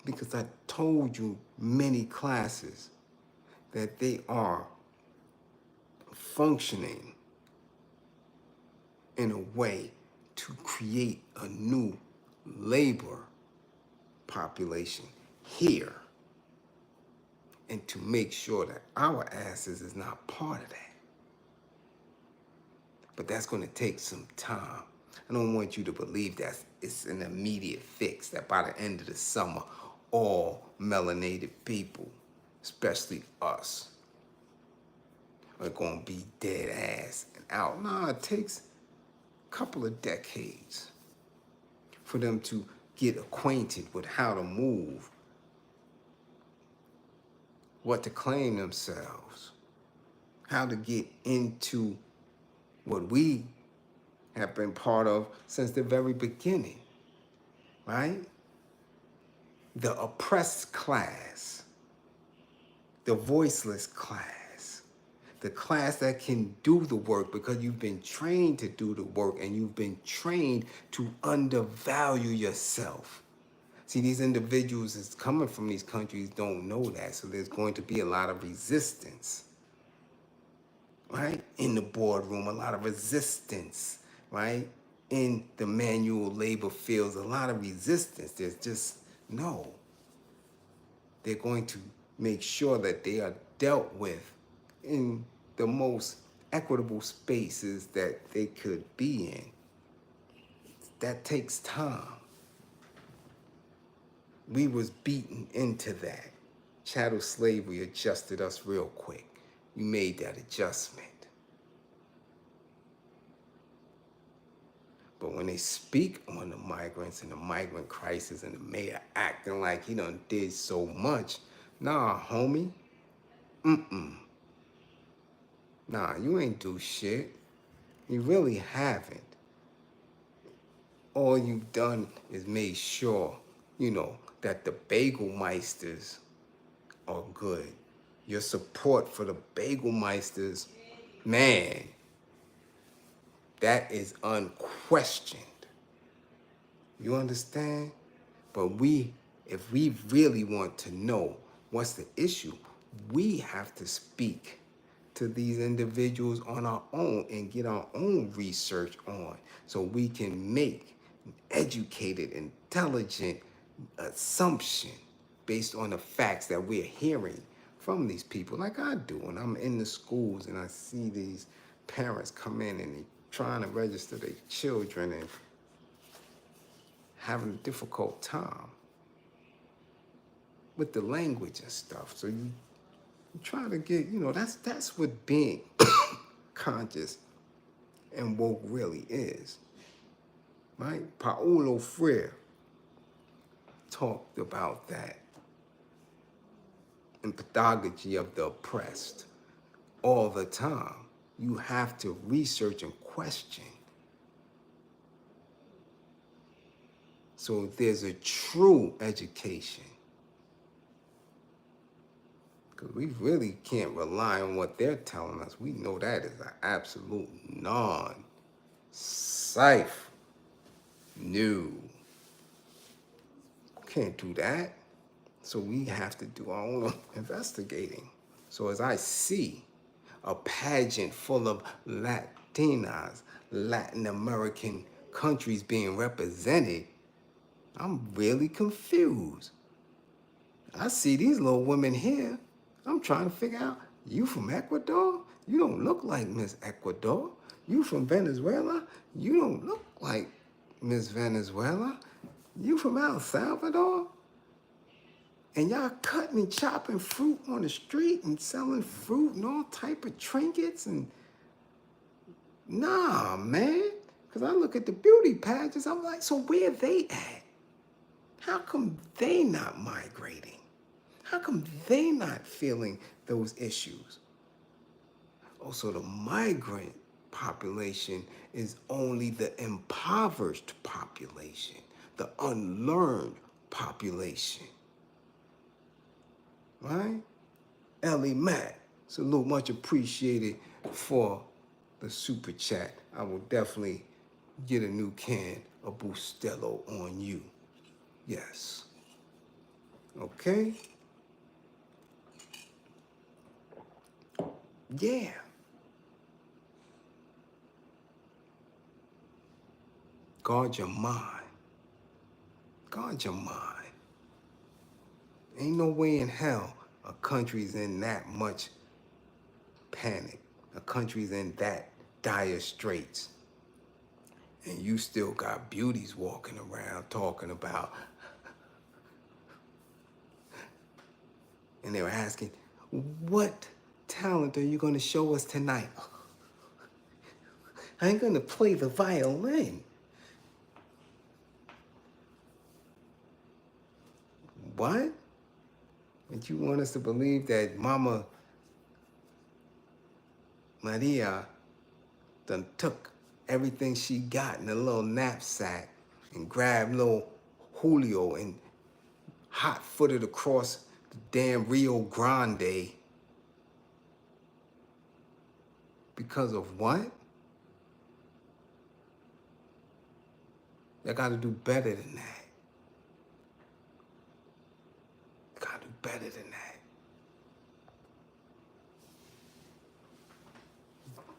Because I told you many classes that they are functioning in a way to create a new labor population here and to make sure that our asses is not part of that. But that's going to take some time. I don't want you to believe that it's an immediate fix, that by the end of the summer, all melanated people, especially us, are going to be dead ass and out. Nah, it takes a couple of decades for them to get acquainted with how to move, what to claim themselves, how to get into what we have been part of since the very beginning, right? The oppressed class, the voiceless class, the class that can do the work because you've been trained to do the work and you've been trained to undervalue yourself. See, these individuals that's coming from these countries don't know that, so there's going to be a lot of resistance, right? In the boardroom, a lot of resistance, right? In the manual labor fields, a lot of resistance. There's just no. They're going to make sure that they are dealt with in the most equitable spaces that they could be in. That takes time. We was beaten into that. Chattel slavery adjusted us real quick. We made that adjustment. But when they speak on the migrants and the migrant crisis and the mayor acting like he done did so much, nah, homie. Nah, you ain't do shit. You really haven't. All you've done is made sure, that the Bagelmeisters are good. Your support for the Bagelmeisters, man, that is unquestioned. You understand? But if we really want to know what's the issue, we have to speak to these individuals on our own and get our own research on so we can make an educated, intelligent assumption based on the facts that we're hearing from these people, like I do. When I'm in the schools and I see these parents come in and they're trying to register their children and having a difficult time with the language and stuff. So you try to get, that's what being conscious and woke really is, right? Paulo Freire talked about that in Pedagogy of the Oppressed all the time. You have to research and question. So there's a true education. Because we really can't rely on what they're telling us. We know that is an absolute non-safe. No. Can't do that. So we have to do our own investigating. So as I see a pageant full of Latinas, Latin American countries being represented, I'm really confused. I see these little women here. I'm trying to figure out, you from Ecuador? You don't look like Miss Ecuador. You from Venezuela? You don't look like Miss Venezuela. You from El Salvador? And y'all cutting and chopping fruit on the street and selling fruit and all type of trinkets and nah, man. Because I look at the beauty pageants, I'm like, so where they at? How come they not migrating? How come they not feeling those issues? Also, the migrant population is only the impoverished population, the unlearned population. Right? Ellie Matt, salute, much appreciated for the super chat. I will definitely get a new can of Bustelo on you. Yes. Okay? Yeah. Guard your mind. Guard your mind. Ain't no way in hell a country's in that much panic. A country's in that dire straits. And you still got beauties walking around talking about, and they were asking, what talent are you going to show us tonight? I ain't going to play the violin. What? But you want us to believe that Mama Maria done took everything she got in a little knapsack and grabbed little Julio and hot-footed across the damn Rio Grande because of what? They got to do better than that. Got to do better than that.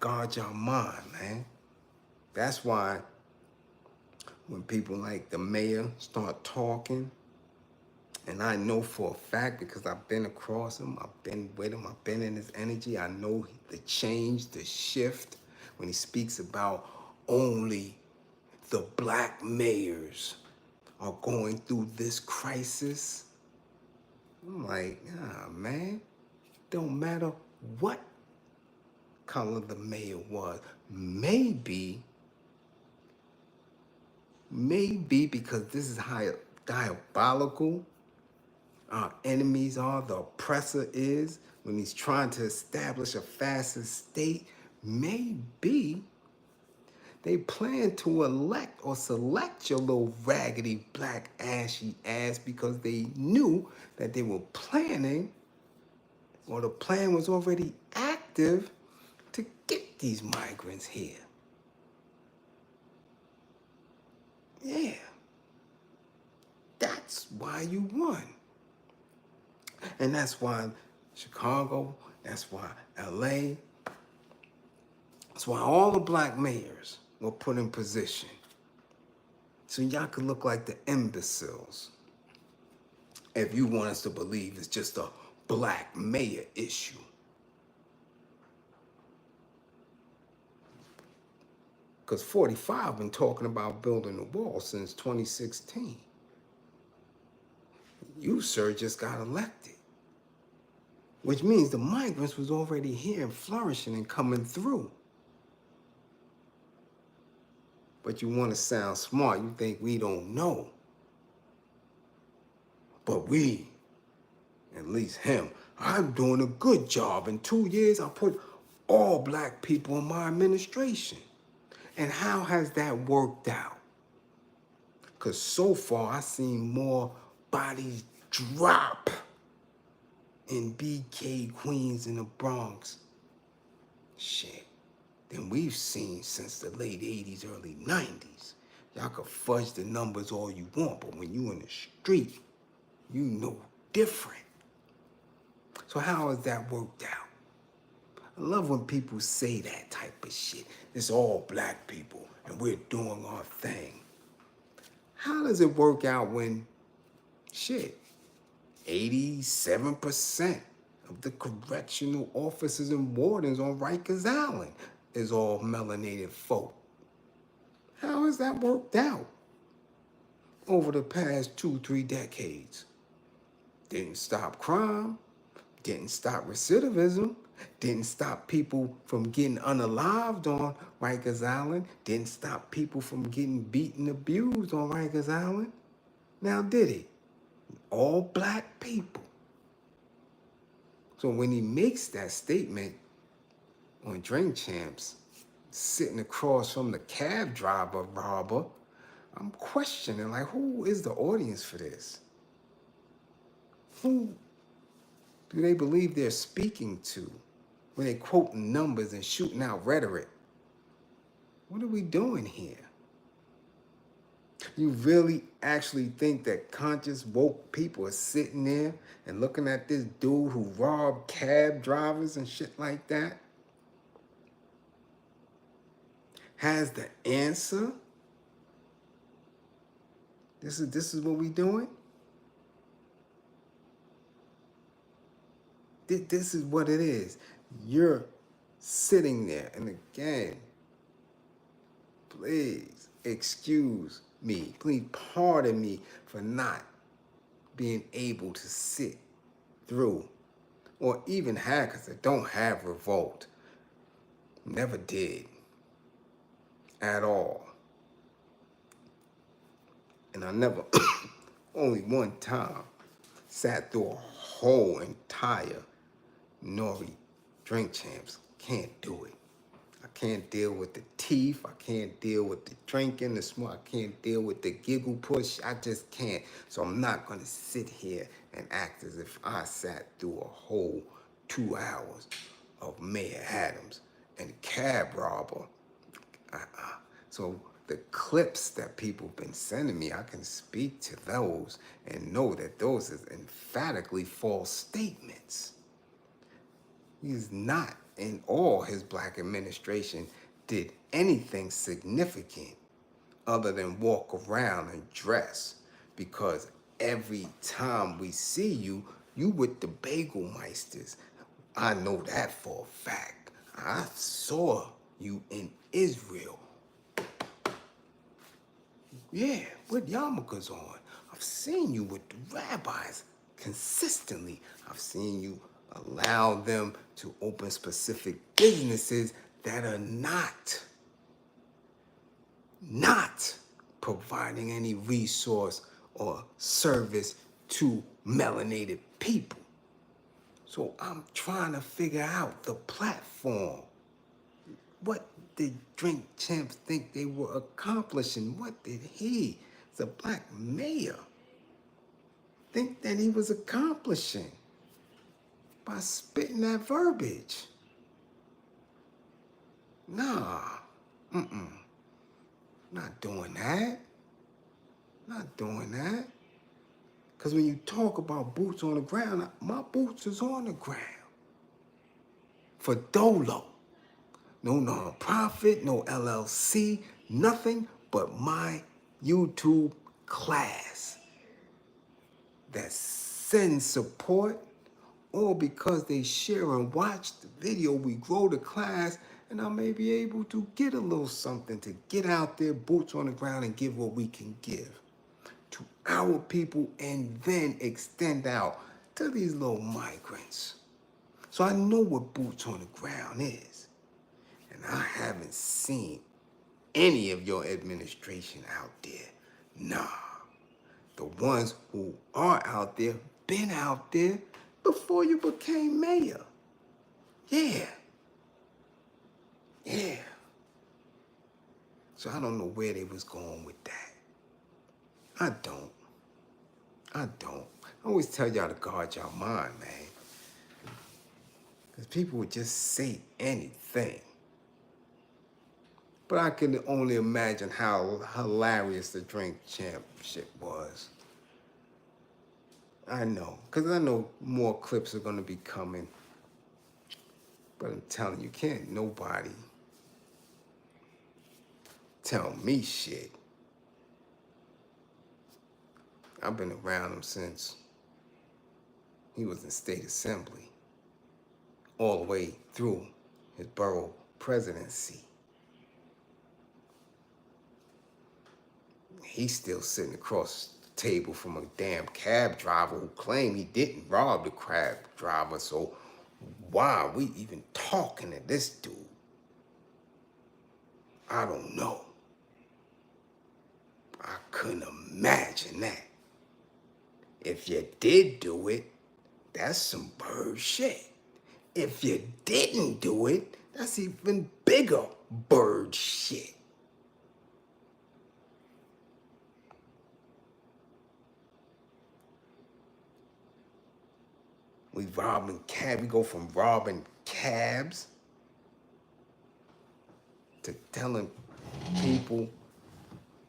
Guard your mind, man. That's why when people like the mayor start talking, and I know for a fact because I've been across him, I've been with him, I've been in his energy, I know the change, the shift, when he speaks about only the black mayors are going through this crisis. I'm like, man, don't matter what color the mayor was. Maybe because this is how diabolical our enemies are, the oppressor is, when he's trying to establish a fascist state, maybe they plan to elect or select your little raggedy black ashy ass because they knew that they were planning, or the plan was already active, to get these migrants here. Yeah. That's why you won. And that's why Chicago, that's why LA, that's why all the black mayors were put in position. So y'all could look like the imbeciles if you want us to believe it's just a black mayor issue. Because 45 been talking about building the wall since 2016. You, sir, just got elected. Which means the migrants was already here and flourishing and coming through. But you want to sound smart. You think we don't know. But we, at least him, I'm doing a good job. In 2 years, I put all black people in my administration. And how has that worked out? Because so far, I've seen more bodies drop in BK, Queens, and the Bronx, shit, than we've seen since the late 80s, early 90s. Y'all can fudge the numbers all you want, but when you in the street, you know different. So how has that worked out? I love when people say that type of shit. It's all black people, and we're doing our thing. How does it work out when, shit, 87% of the correctional officers and wardens on Rikers Island is all melanated folk? How has that worked out over the past 2-3 decades? Didn't stop crime, didn't stop recidivism, didn't stop people from getting unalived on Rikers Island, didn't stop people from getting beaten, abused on Rikers Island. Now did it? All black people. So when he makes that statement on Drink Champs, sitting across from the cab driver robber, I'm questioning, like, who is the audience for this? Who do they believe they're speaking to when they quoting numbers and shooting out rhetoric? What are we doing here? You really actually think that conscious woke people are sitting there and looking at this dude who robbed cab drivers and shit like that? Has the answer? This is what we doing? This is what it is. You're sitting there, and again, please excuse me. Please pardon me for not being able to sit through or even have, because I don't have revolt. Never did at all. And I never, only one time, sat through a whole entire Nori Drink Champs. Can't do it. I can't deal with the teeth. I can't deal with the drinking, the smoke. I can't deal with the giggle push. I just can't. So I'm not going to sit here and act as if I sat through a whole 2 hours of Mayor Adams and cab robber. So the clips that people have been sending me, I can speak to those and know that those is emphatically false statements. He's not, in all his black administration, did anything significant other than walk around and dress. Because every time we see you, you with the bagel meisters. I know that for a fact. I saw you in Israel. Yeah, with yarmulkes on. I've seen you with the rabbis consistently. I've seen you allow them to open specific businesses that are not providing any resource or service to melanated people. So I'm trying to figure out the platform. What did Drink Champs think they were accomplishing? What did he, as a black mayor, think that he was accomplishing by spitting that verbiage? Nah, not doing that. Not doing that. Because when you talk about boots on the ground, my boots is on the ground. For Dolo. No nonprofit, no LLC, nothing but my YouTube class that sends support, all because they share and watch the video. We grow the class, and I may be able to get a little something to get out there, boots on the ground, and give what we can give to our people, and then extend out to these little migrants. So I know what boots on the ground is, and I haven't seen any of your administration out there. Nah, the ones who are out there been out there before you became mayor. Yeah. So I don't know where they was going with that. I don't. I always tell y'all to guard your mind, man. Because people would just say anything. But I can only imagine how hilarious the drink championship was. I know, because I know more clips are going to be coming. But I'm telling you, can't nobody tell me shit. I've been around him since he was in state assembly, all the way through his borough presidency. He's still sitting across the table from a damn cab driver who claimed he didn't rob the cab driver. So why are we even talking to this dude? I don't know. I couldn't imagine that. If you did do it, that's some bird shit. If you didn't do it, that's even bigger bird shit. We go from robbing cabs to telling people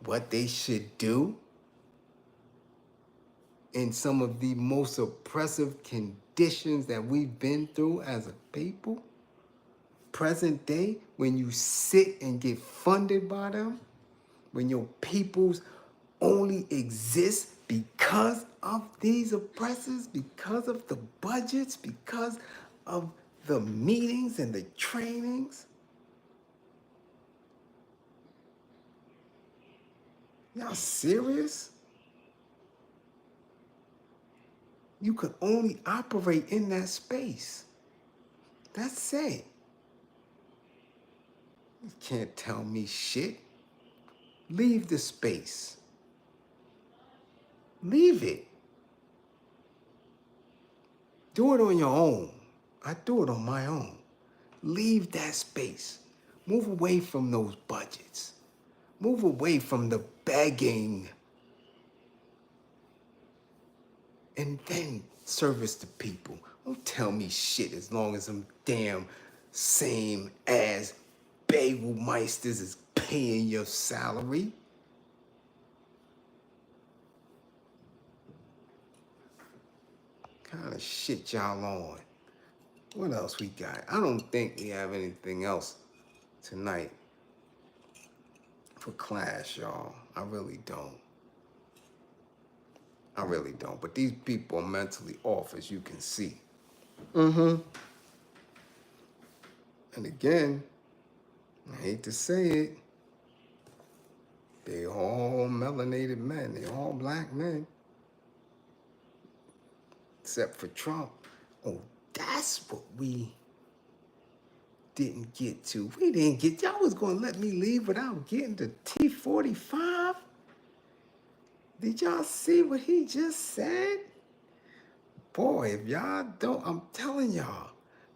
what they should do in some of the most oppressive conditions that we've been through as a people. Present day, when you sit and get funded by them, when your peoples only exist because of these oppressors, because of the budgets, because of the meetings and the trainings. Y'all serious? You could only operate in that space. That's it. You can't tell me shit. Leave the space. Leave it. Do it on your own. I do it on my own. Leave that space. Move away from those budgets. Move away from the begging. And then service the people. Don't tell me shit as long as I'm damn same as Bagelmeisters is paying your salary. Kind of shit y'all on. What else we got? I don't think we have anything else tonight for class, y'all. I really don't. But these people are mentally off, as you can see. And again, I hate to say it, they all melanated men. They all black men. Except for Trump. Oh, that's what we didn't get to. Y'all was going to let me leave without getting to T45? Did y'all see what he just said? Boy, if y'all don't, I'm telling y'all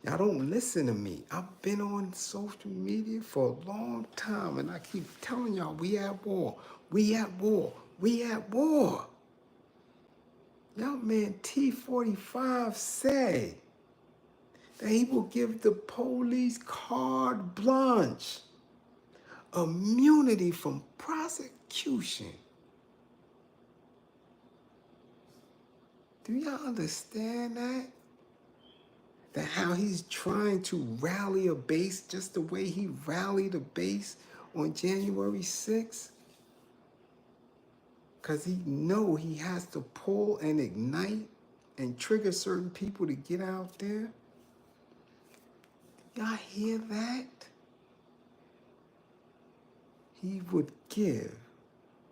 don't listen to me. I've been on social media for a long time, and I keep telling y'all, we at war. We at war. We at war. Y'all man T45 said that he will give the police carte blanche, immunity from prosecution. Do y'all understand that? That how he's trying to rally a base just the way he rallied a base on January 6th? Because he know he has to pull and ignite and trigger certain people to get out there. Y'all hear that? he would give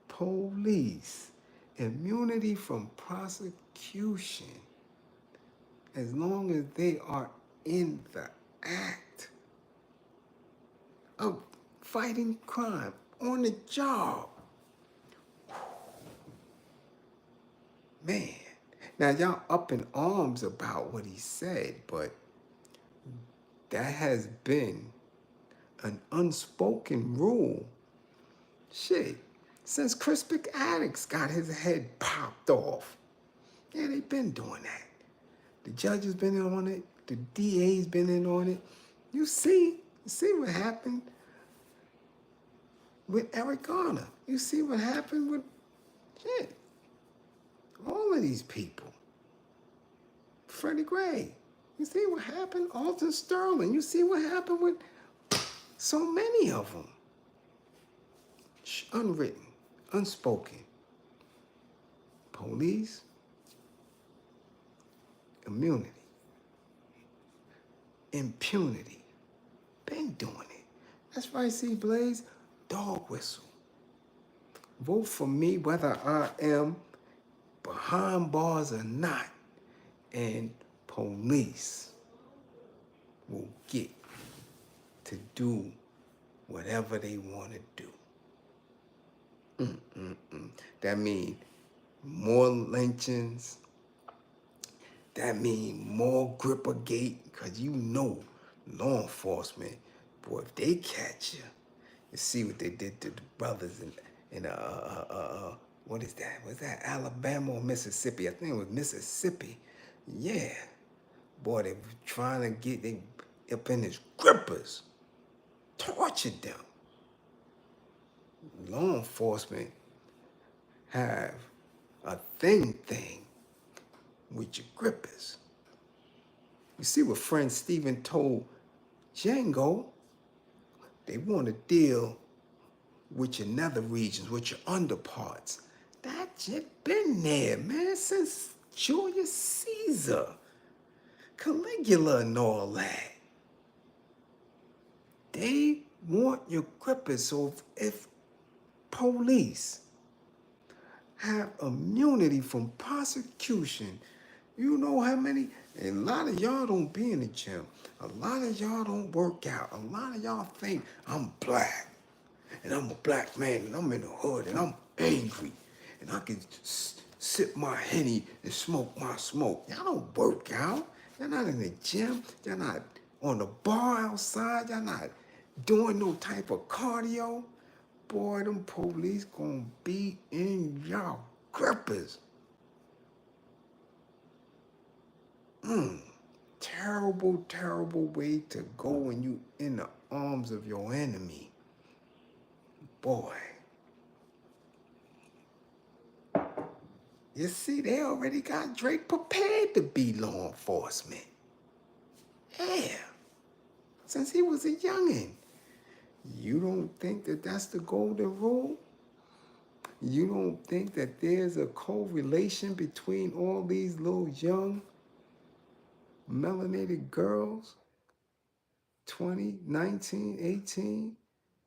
police immunity from prosecution as long as they are in the act of fighting crime on the job. Man, now y'all up in arms about what he said, but that has been an unspoken rule. Shit, since Crispin Attucks got his head popped off. Yeah, they've been doing that. The judge has been in on it. The DA's been in on it. You see what happened with Eric Garner. You see what happened with shit. All of these people. Freddie Gray. You see what happened? Alton Sterling. You see what happened with so many of them. Unwritten, unspoken. Police, immunity, impunity. Been doing it. That's right, see, Bliz. Dog whistle. Vote for me whether I am behind bars or not, and police will get to do whatever they want to do. That means more lynchings. That means more gripper gate, because you know law enforcement, boy, if they catch you, you see what they did to the brothers in what is that? Was that Alabama or Mississippi? I think it was Mississippi. Yeah. Boy, they were trying to get they up in his grippers, tortured them. Law enforcement have a thing with your grippers. You see what friend Stephen told Django? They want to deal with your nether regions, with your underparts. That shit been there, man, since Julius Caesar, Caligula and all that. They want your grippers. So if police have immunity from prosecution, you know how many, and a lot of y'all don't be in the gym. A lot of y'all don't work out. A lot of y'all think I'm black, and I'm a black man, and I'm in the hood, and I'm angry, and I can sip my Henny and smoke my smoke. Y'all don't work out. Y'all not in the gym. Y'all not on the bar outside. Y'all not doing no type of cardio. Boy, them police gonna be in y'all grippers. Terrible, terrible way to go when you in the arms of your enemy. Boy. You see, they already got Drake prepared to be law enforcement. Yeah. Since he was a youngin'. You don't think that that's the golden rule? You don't think that there's a correlation between all these little young melanated girls, 20, 19, 18,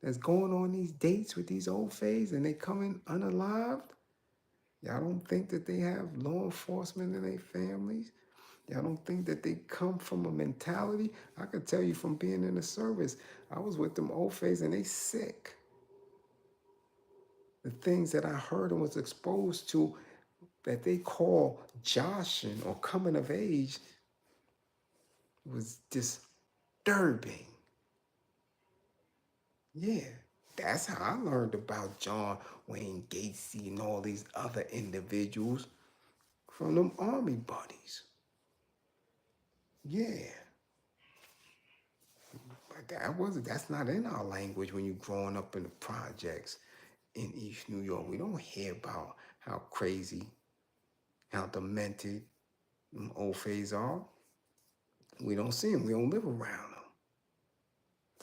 that's going on these dates with these old fays and they coming unalived? Y'all don't think that they have law enforcement in their families? Y'all don't think that they come from a mentality? I could tell you from being in the service, I was with them old fays and they sick. The things that I heard and was exposed to that they call joshing or coming of age was disturbing. Yeah, that's how I learned about John Wayne Gacy and all these other individuals from them army buddies. Yeah. But that's not in our language when you're growing up in the projects in East New York. We don't hear about how crazy, how demented them old fays are. We don't see them. We don't live around them.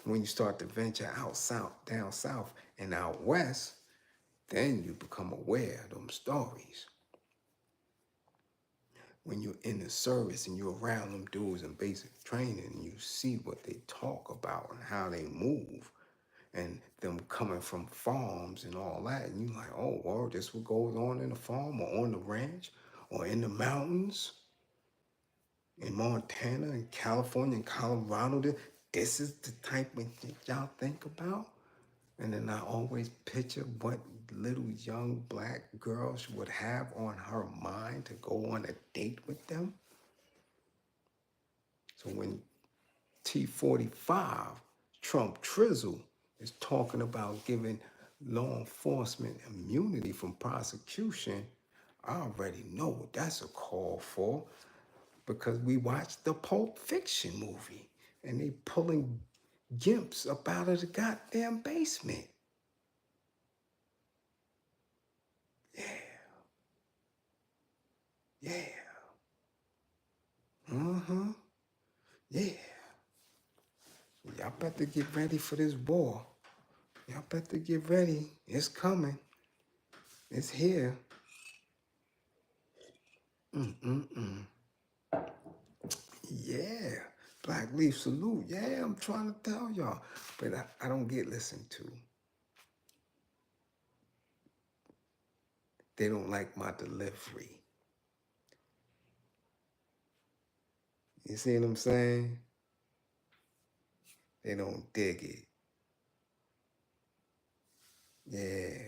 When you start to venture out south, down south, and out west, then you become aware of them stories. When you're in the service and you're around them dudes in basic training and you see what they talk about and how they move, and them coming from farms and all that. And you like, oh, well, this what goes on in the farm or on the ranch or in the mountains in Montana and California and Colorado. This is the type of thing y'all think about. And then I always picture what little young black girls would have on her mind to go on a date with them. So when T45, Trump Trizzle, is talking about giving law enforcement immunity from prosecution, I already know what that's a call for, because we watched the Pulp Fiction movie and they pulling gimps up out of the goddamn basement. Yeah. Yeah. Uh-huh. Yeah. Y'all better get ready for this war. Y'all better get ready. It's coming. It's here. Mm-mm-mm. Yeah. Black Leaf Salute. Yeah, I'm trying to tell y'all. But I don't get listened to. They don't like my delivery. You see what I'm saying? They don't dig it. Yeah.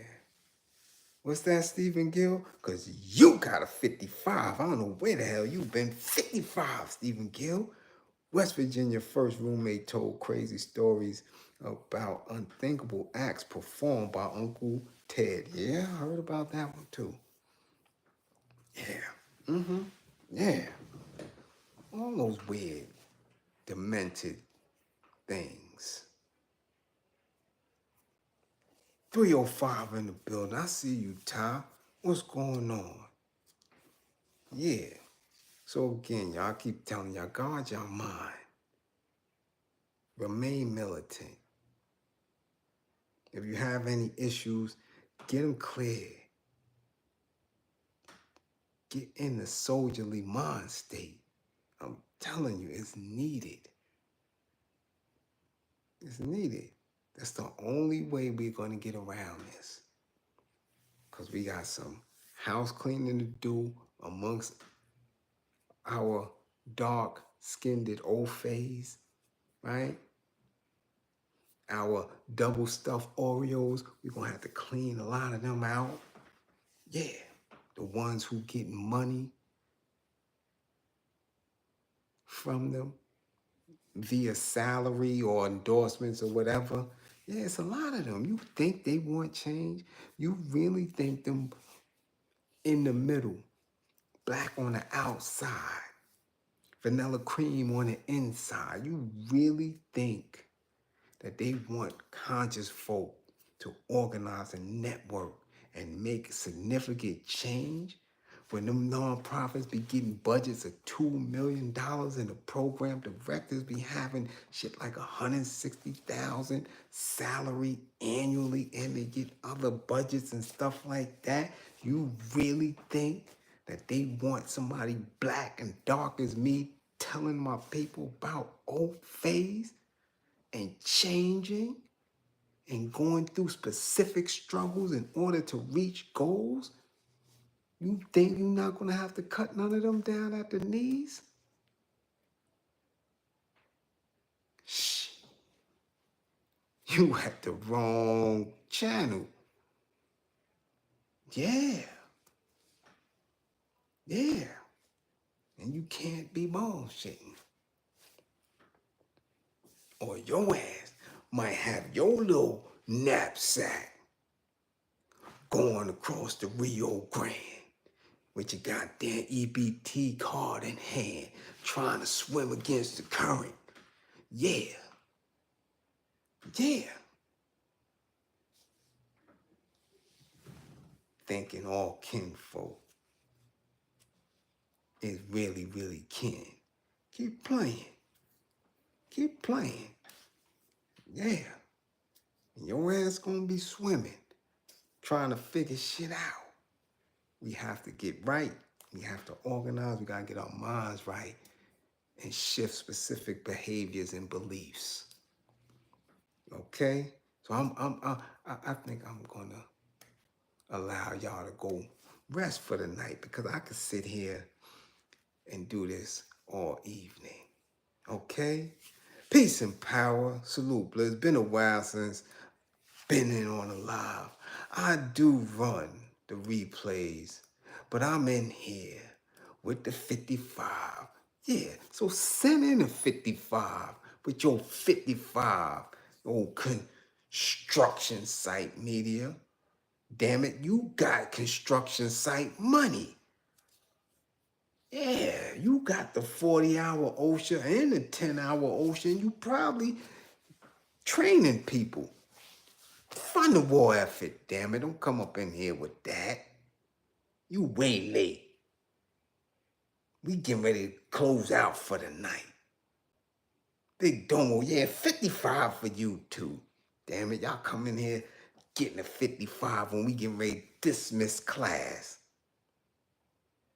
What's that, Stephen Gill? Because you got a 55. I don't know where the hell you been. 55, Stephen Gill. West Virginia first roommate told crazy stories about unthinkable acts performed by Uncle Ted. Yeah, I heard about that one too. Yeah. Mm-hmm. Yeah. All those weird, demented things. 305 in the building. I see you, Ty. What's going on? Yeah. So again, y'all keep telling y'all, guard your mind. Remain militant. If you have any issues, get them cleared. Get in the soldierly mind state. I'm telling you, it's needed. It's needed. That's the only way we're going to get around this. Because we got some house cleaning to do amongst our dark-skinned old phase, right? Our double stuffed Oreos, we're going to have to clean a lot of them out. Yeah, the ones who get money from them via salary or endorsements or whatever. Yeah, it's a lot of them. You think they want change? You really think them in the middle, black on the outside, vanilla cream on the inside, you really think that they want conscious folk to organize a network and make significant change? When them nonprofits be getting budgets of $2 million and the program directors be having shit like 160,000 salary annually, and they get other budgets and stuff like that, you really think that they want somebody black and dark as me telling my people about old phase and changing and going through specific struggles in order to reach goals? You think you're not going to have to cut none of them down at the knees? Shh. You at the wrong channel. Yeah. Yeah. And you can't be bullshitting. Or your ass might have your little knapsack going across the Rio Grande with your goddamn EBT card in hand, trying to swim against the current. Yeah. Yeah. Thinking all kinfolk is really, really kin. Keep playing. Keep playing. Yeah. And your ass gonna be swimming, trying to figure shit out. We have to get right. We have to organize. We gotta get our minds right and shift specific behaviors and beliefs. Okay? So I think I'm gonna allow y'all to go rest for the night because I could sit here and do this all evening. Okay? Peace and power. Salute, Bliz. Been a while since been in on a live. I do run the replays, but I'm in here with the 55. Yeah, so send in a 55 with your 55 old construction site media. Damn it, you got construction site money. Yeah, you got the 40-hour OSHA and the 10-hour OSHA. You probably training people. Fund the war effort, damn it. Don't come up in here with that. You way late. We getting ready to close out for the night. Big Domo, yeah, 55 for you too. Damn it, y'all come in here getting a 55 when we getting ready to dismiss class.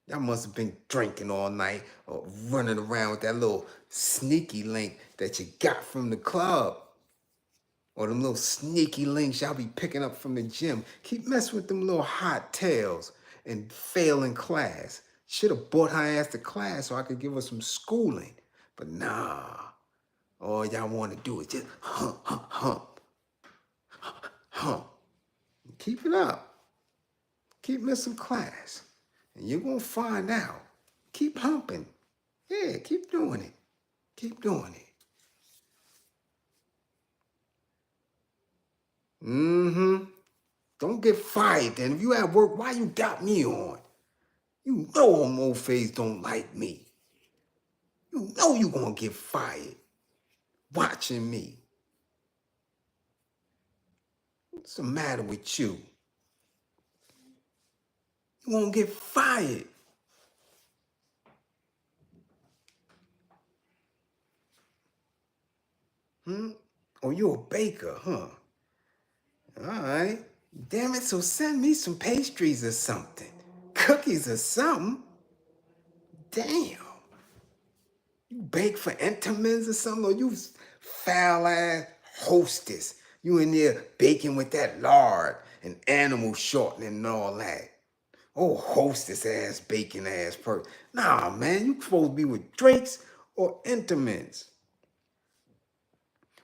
Y'all must have been drinking all night or running around with that little sneaky link that you got from the club. Or them little sneaky links y'all be picking up from the gym. Keep messing with them little hot tails and failing class. Should have brought her ass to class so I could give her some schooling. But nah, all y'all want to do is just hump. Keep it up. Keep missing class. And you're going to find out. Keep humping. Yeah, keep doing it. Keep doing it. Don't get fired then. If you at work, why you got me on? You know them old face don't like me. You know you gonna get fired watching me. What's the matter with you? You won't get fired. Oh, you a baker, huh? All right. Damn it, so send me some pastries or something. Cookies or something. Damn. You bake for intimates or something? Or you foul-ass hostess. You in there baking with that lard and animal shortening and all that. Oh, hostess-ass, bacon-ass person. Nah, man, you supposed to be with Drakes or intimates.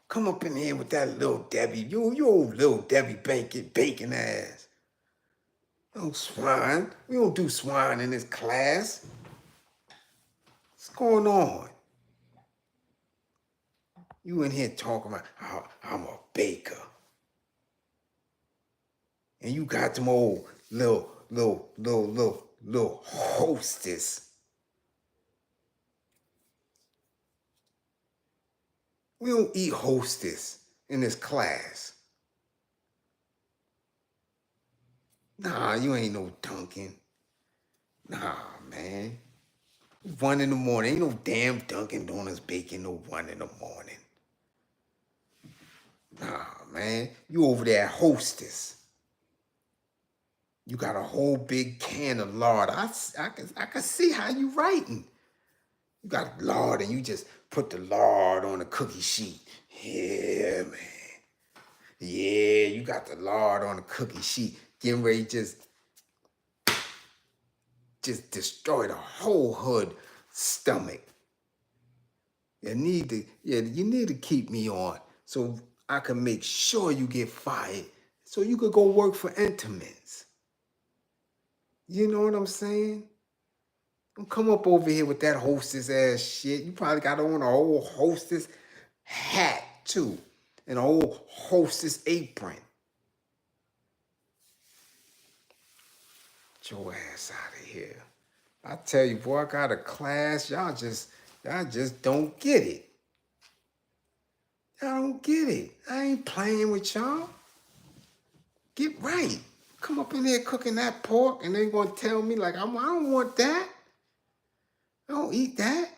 Come up in here with that little Debbie. You old little Debbie bacon ass. No swine. We don't do swine in this class. What's going on? You in here talking about how I'm a baker. And you got them old little hostess. We don't eat hostess in this class. Nah, you ain't no Dunkin'. Nah, man. 1 in the morning. Ain't no damn Dunkin' Donuts baking no 1 in the morning. Nah, man. You over there hostess. You got a whole big can of lard. I can see how you writing. You got lard and you just put the lard on a cookie sheet. Yeah, man. Yeah, you got the lard on a cookie sheet. Getting ready to just destroy the whole hood stomach. You need to keep me on so I can make sure you get fired so you could go work for intimates. You know what I'm saying? Don't come up over here with that hostess ass shit. You probably got on a whole hostess hat too and a whole hostess apron. Get your ass out of here. I tell you, boy, I got a class. Y'all just don't get it. Y'all don't get it. I ain't playing with y'all. Get right. Come up in there cooking that pork and then gonna tell me like I don't want that. I don't eat that.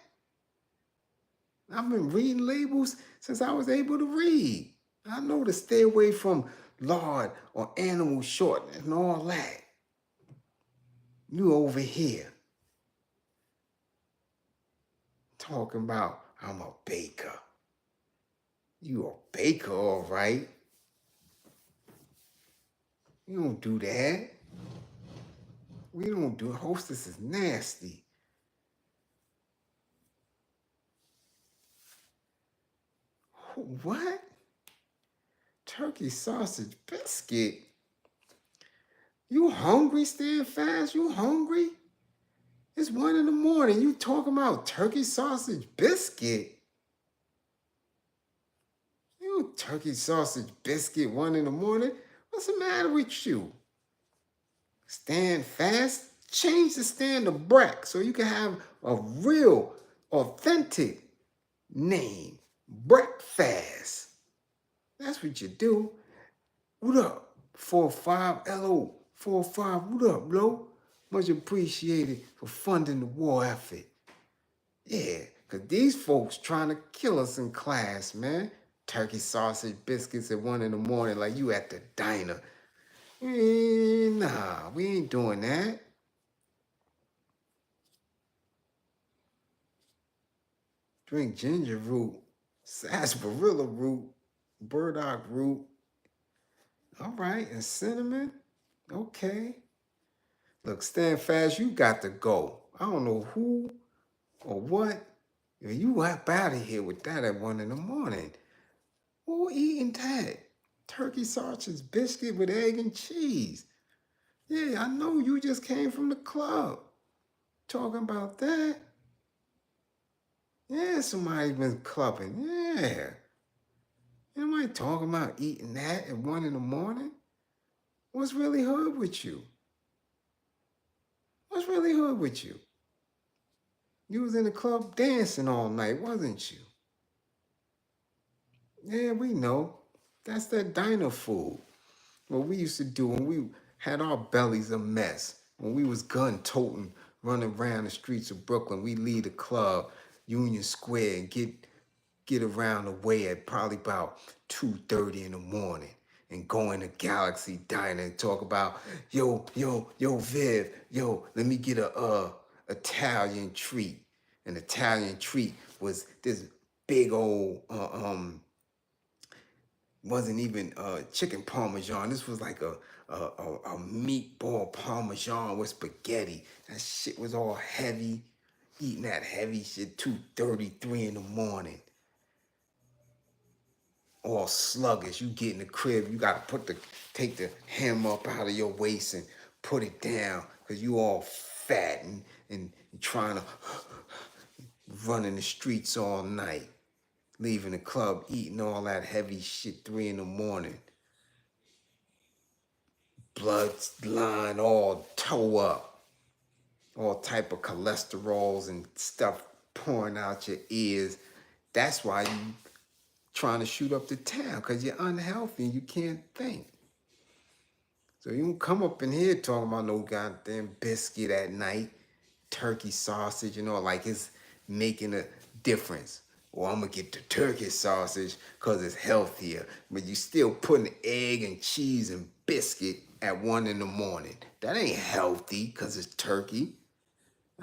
I've been reading labels since I was able to read. I know to stay away from lard or animal shortening and all that. You over here talking about I'm a baker. You a baker, all right. We don't do that. We don't do hostess is nasty. What? Turkey sausage biscuit? You hungry, stand fast? You hungry? It's 1 in the morning. You talking about turkey sausage biscuit? You turkey sausage biscuit 1 in the morning? What's the matter with you? Stand fast? Change the stand to Breck so you can have a real, authentic name. Breakfast. That's what you do. What up? 45 LO 45. What up, bro? Much appreciated for funding the war effort. Yeah, because these folks trying to kill us in class, man. Turkey sausage biscuits at 1 in the morning like you at the diner. Nah, we ain't doing that. Drink ginger root, sarsaparilla root, burdock root. All right, and cinnamon. Okay. Look, stand fast. You got to go. I don't know who or what. You up out of here with that at 1 in the morning. Who eating that? Turkey sausage biscuit with egg and cheese. Yeah, I know you just came from the club. Talking about that. Yeah, somebody been clubbing. Yeah. Anybody talking about eating that at 1 in the morning? What's really hood with you? What's really hood with you? You was in the club dancing all night, wasn't you? Yeah, we know. That's that diner food. What we used to do when we had our bellies a mess. When we was gun-toting, running around the streets of Brooklyn, we leave the club, Union Square, and get around the way at probably about 2:30 in the morning and go in the Galaxy Diner and talk about, yo, Viv, let me get a Italian treat. An Italian treat was this big old wasn't even chicken parmesan. This was like a meatball parmesan with spaghetti. That shit was all heavy. Eating that heavy shit 2:30, 3 in the morning. All sluggish. You get in the crib, you gotta take the hem up out of your waist and put it down because you all fat and trying to run in the streets all night. Leaving the club, eating all that heavy shit 3 in the morning. Blood line all toe up. All type of cholesterols and stuff pouring out your ears. That's why you trying to shoot up the town, because you're unhealthy and you can't think. So you don't come up in here talking about no goddamn biscuit at night, turkey sausage and all, like it's making a difference. Or I'm going to get the turkey sausage because it's healthier. But you still putting egg and cheese and biscuit at 1 in the morning. That ain't healthy because it's turkey.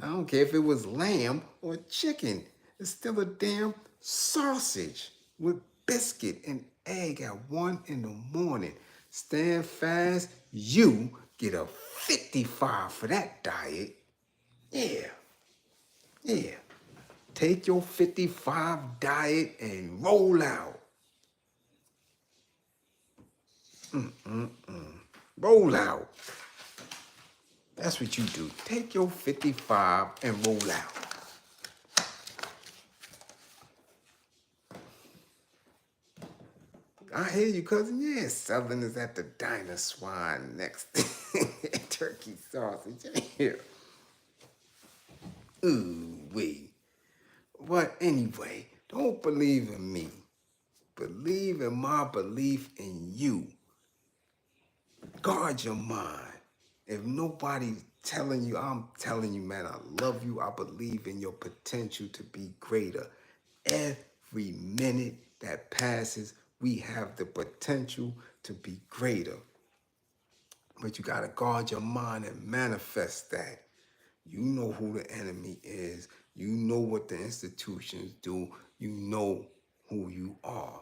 I don't care if it was lamb or chicken. It's still a damn sausage with biscuit and egg at 1 in the morning. Stand fast, you get a 55 for that diet. Yeah. Take your 55 diet and roll out. Roll out. That's what you do. Take your 55 and roll out. I hear you, cousin. Yeah, Southern is at the diner, swine next. Turkey sausage. Yeah. Ooh, wee. But anyway, don't believe in me. Believe in my belief in you. Guard your mind. If nobody's telling you, I'm telling you, man, I love you. I believe in your potential to be greater. Every minute that passes, we have the potential to be greater. But you got to guard your mind and manifest that. You know who the enemy is. You know what the institutions do. You know who you are.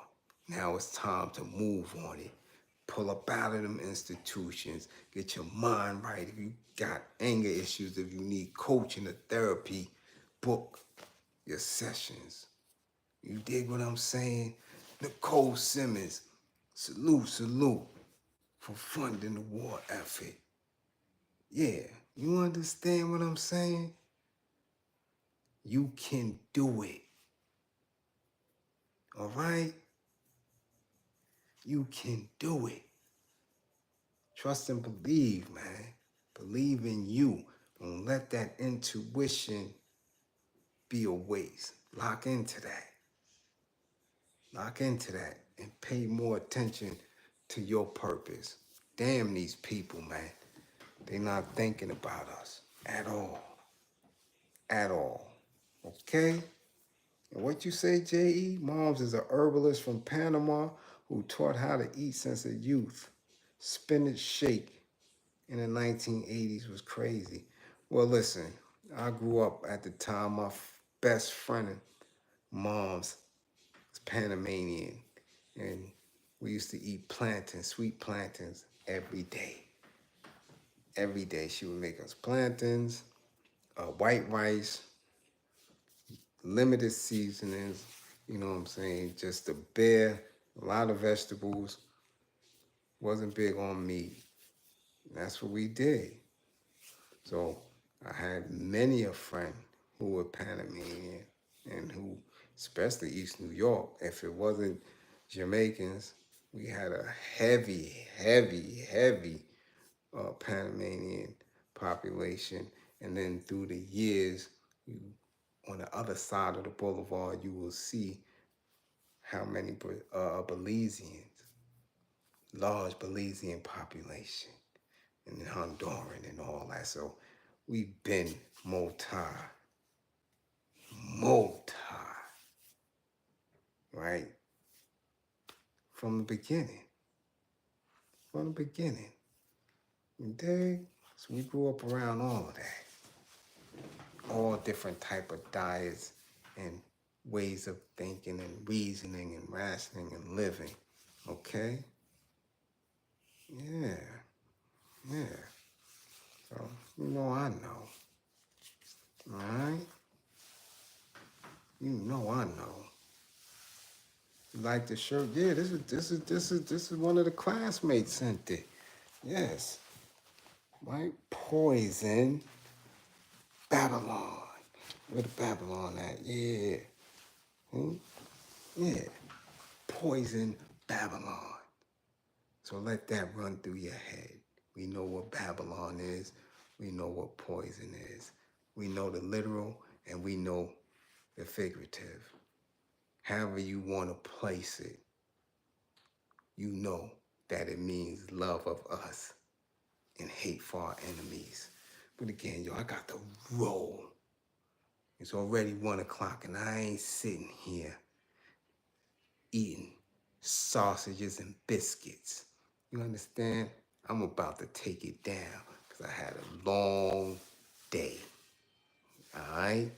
Now it's time to move on it. Pull up out of them institutions. Get your mind right. If you got anger issues, if you need coaching or therapy, book your sessions. You dig what I'm saying? Nicole Simmons, salute for funding the war effort. Yeah, you understand what I'm saying? You can do it. All right? You can do it. Trust and believe, man. Believe in you. Don't let that intuition be a waste. Lock into that. Lock into that and pay more attention to your purpose. Damn these people, man. They're not thinking about us at all. At all. Okay? And what you say, J.E.? Moms is a herbalist from Panama who taught how to eat since a youth. Spinach shake in the 1980s was crazy. Well, listen, I grew up at the time. My best friend and mom's was Panamanian. And we used to eat plantains, sweet plantains, every day. Every day she would make us plantains, white rice, limited seasonings, you know what I'm saying? Just a bare, a lot of vegetables. Wasn't big on meat. That's what we did. So I had many a friend who were Panamanian and who, especially East New York, if it wasn't Jamaicans, we had a heavy Panamanian population. And then through the years, on the other side of the boulevard, you will see how many Belizeans, large Belizean population, and Honduran and all that. So we've been multi, right? From the beginning. From the beginning. You dig? So we grew up around all of that. All different type of diets and ways of thinking and reasoning and rationing and living. Okay? Yeah. So, you know I know. All right? You know I know. You like the shirt? Yeah, this is one of the classmates sent it. Yes. Right? Poison Babylon. Where the Babylon at? Yeah. Yeah. Poison Babylon. So let that run through your head. We know what Babylon is. We know what poison is. We know the literal and we know the figurative. However you want to place it, you know that it means love of us and hate for our enemies. But again, yo, I got to roll. It's already 1 o'clock and I ain't sitting here eating sausages and biscuits. You understand? I'm about to take it down because I had a long day. All right?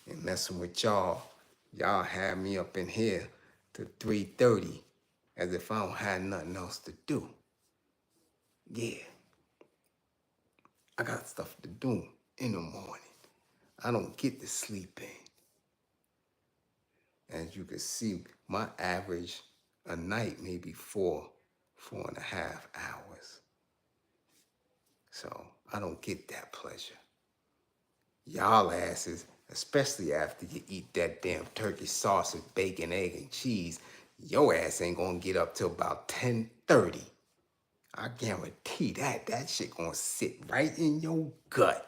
And messing with y'all had me up in here to 3:30 as if I don't have nothing else to do. Yeah. I got stuff to do in the morning. I don't get to sleep in. As you can see, my average a night may be 4.5 hours. So I don't get that pleasure. Y'all asses, especially after you eat that damn turkey sausage, bacon, egg, and cheese, your ass ain't gonna get up till about 10:30. I guarantee that. That shit gonna sit right in your gut.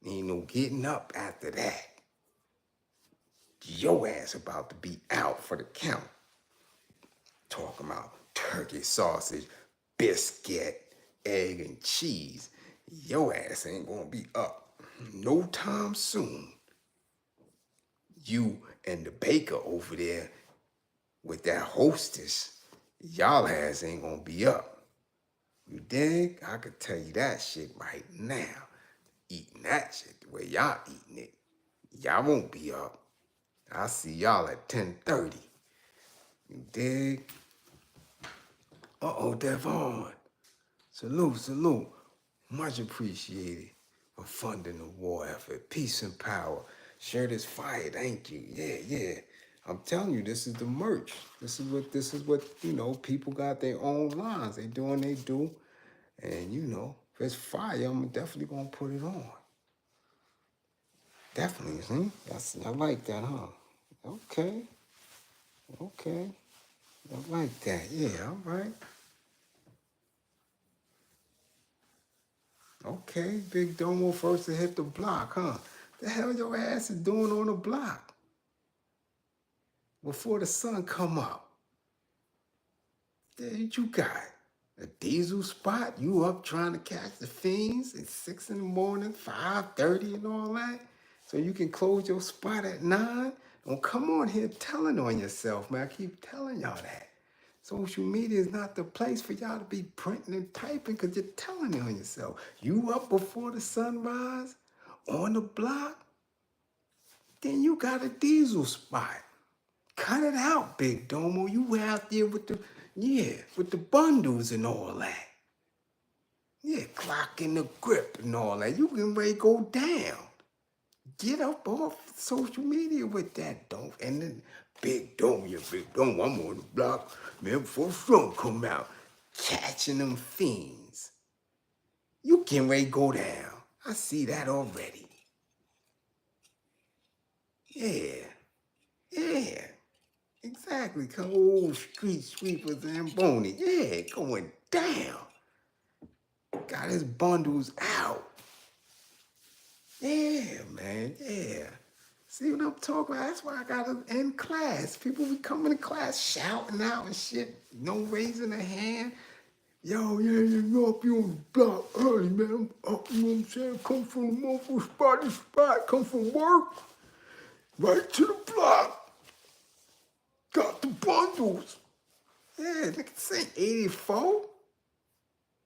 Ain't no getting up after that. Your ass about to be out for the count. Talking about turkey sausage, biscuit, egg, and cheese. Your ass ain't gonna be up no time soon. You and the baker over there with that hostess, y'all ass ain't gonna be up. You dig? I could tell you that shit right now. Eating that shit the way y'all eating it. Y'all won't be up. I'll see y'all at 10:30. You dig? Uh-oh, Devon. Salute, salute. Much appreciated for funding the war effort. Peace and power. Shirt is fire, thank you. Yeah, yeah. I'm telling you, this is the merch. This is what, people got their own lines. They doing they do. And if it's fire, I'm definitely gonna put it on. Definitely, I like that, huh? Okay. Okay. I like that. Yeah, all right. Okay, Big Domo first to hit the block, huh? The hell your ass is doing on the block before the sun come up? There you got a diesel spot. You up trying to catch the fiends at 6 in the morning, 5:30 and all that, so you can close your spot at 9. Don't come on here telling on yourself, man. I keep telling y'all that. Social media is not the place for y'all to be printing and typing because you're telling on yourself. You up before the sunrise on the block, then you got a diesel spot. Cut it out, Big Domo. You out there with the bundles and all that. Yeah, clocking the grip and all that. You can ready to go down. Get up off social media with that, don't. And then Big Domo, I'm on the block, man, before the sun come out, catching them fiends. You can ready to go down. I see that already. Yeah. Exactly. Come old street sweepers and Boney. Yeah, going down. Got his bundles out. Yeah, man. Yeah. See what I'm talking about? That's why I got to end class. People be coming to class shouting out and shit. No raising a hand. Yo, yeah, up you on the block early, man. I'm up, you know what I'm saying? Come from the motherfucker spot to spot. Come from work. Right to the block. Got the bundles. Yeah, nigga say 84.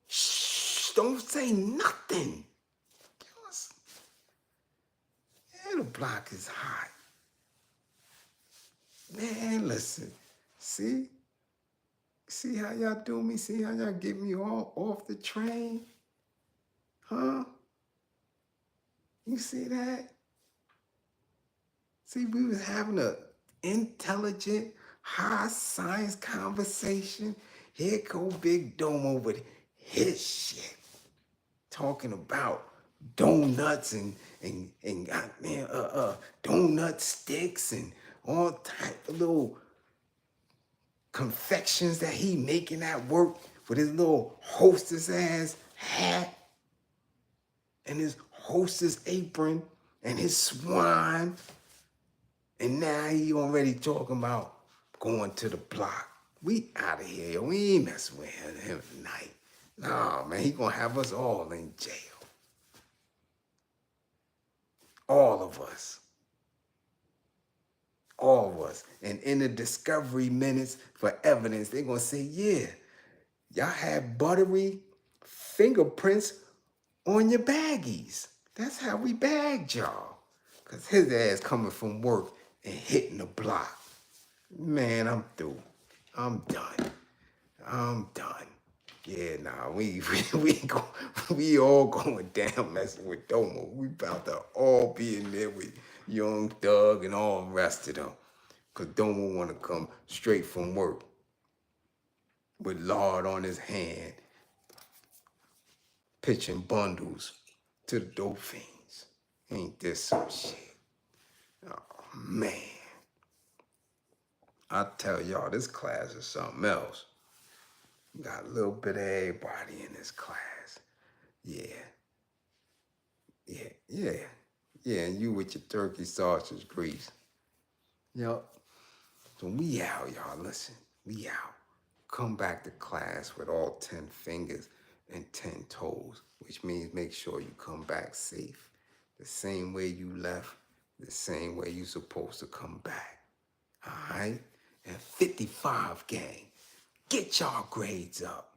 Shh, don't say nothing. Yeah, the block is hot. Man, listen. See how y'all do me? See how y'all get me all off the train? Huh? You see that? See, we was having a intelligent, high science conversation. Here go Big Domo with his shit. Talking about donuts and goddamn donut sticks and all type of little confections that he making at work with his little hostess ass hat and his hostess apron and his swine. And now he already talking about going to the block. We out of here, yo. We ain't messing with him tonight. Nah, man, he gonna have us all in jail. All of us. All of us. And in the discovery minutes for evidence, they're gonna say, yeah, y'all had buttery fingerprints on your baggies. That's how we bagged y'all. Cause his ass coming from work and hitting the block. Man, I'm through. I'm done. Yeah, nah, we all going down messing with Domo. We about to all be in there with Young Thug and all the rest of them. Cause Domo wanna come straight from work with lard on his hand, pitching bundles to the dope fiends. Ain't this some shit? Oh, man. I tell y'all, this class is something else. Got a little bit of everybody in this class. Yeah, and you with your turkey sausage grease. Yup. So we out, y'all. Listen, we out. Come back to class with all 10 fingers and 10 toes, which means make sure you come back safe. The same way you left, the same way you supposed to come back. All right? And 55 gang, get y'all grades up.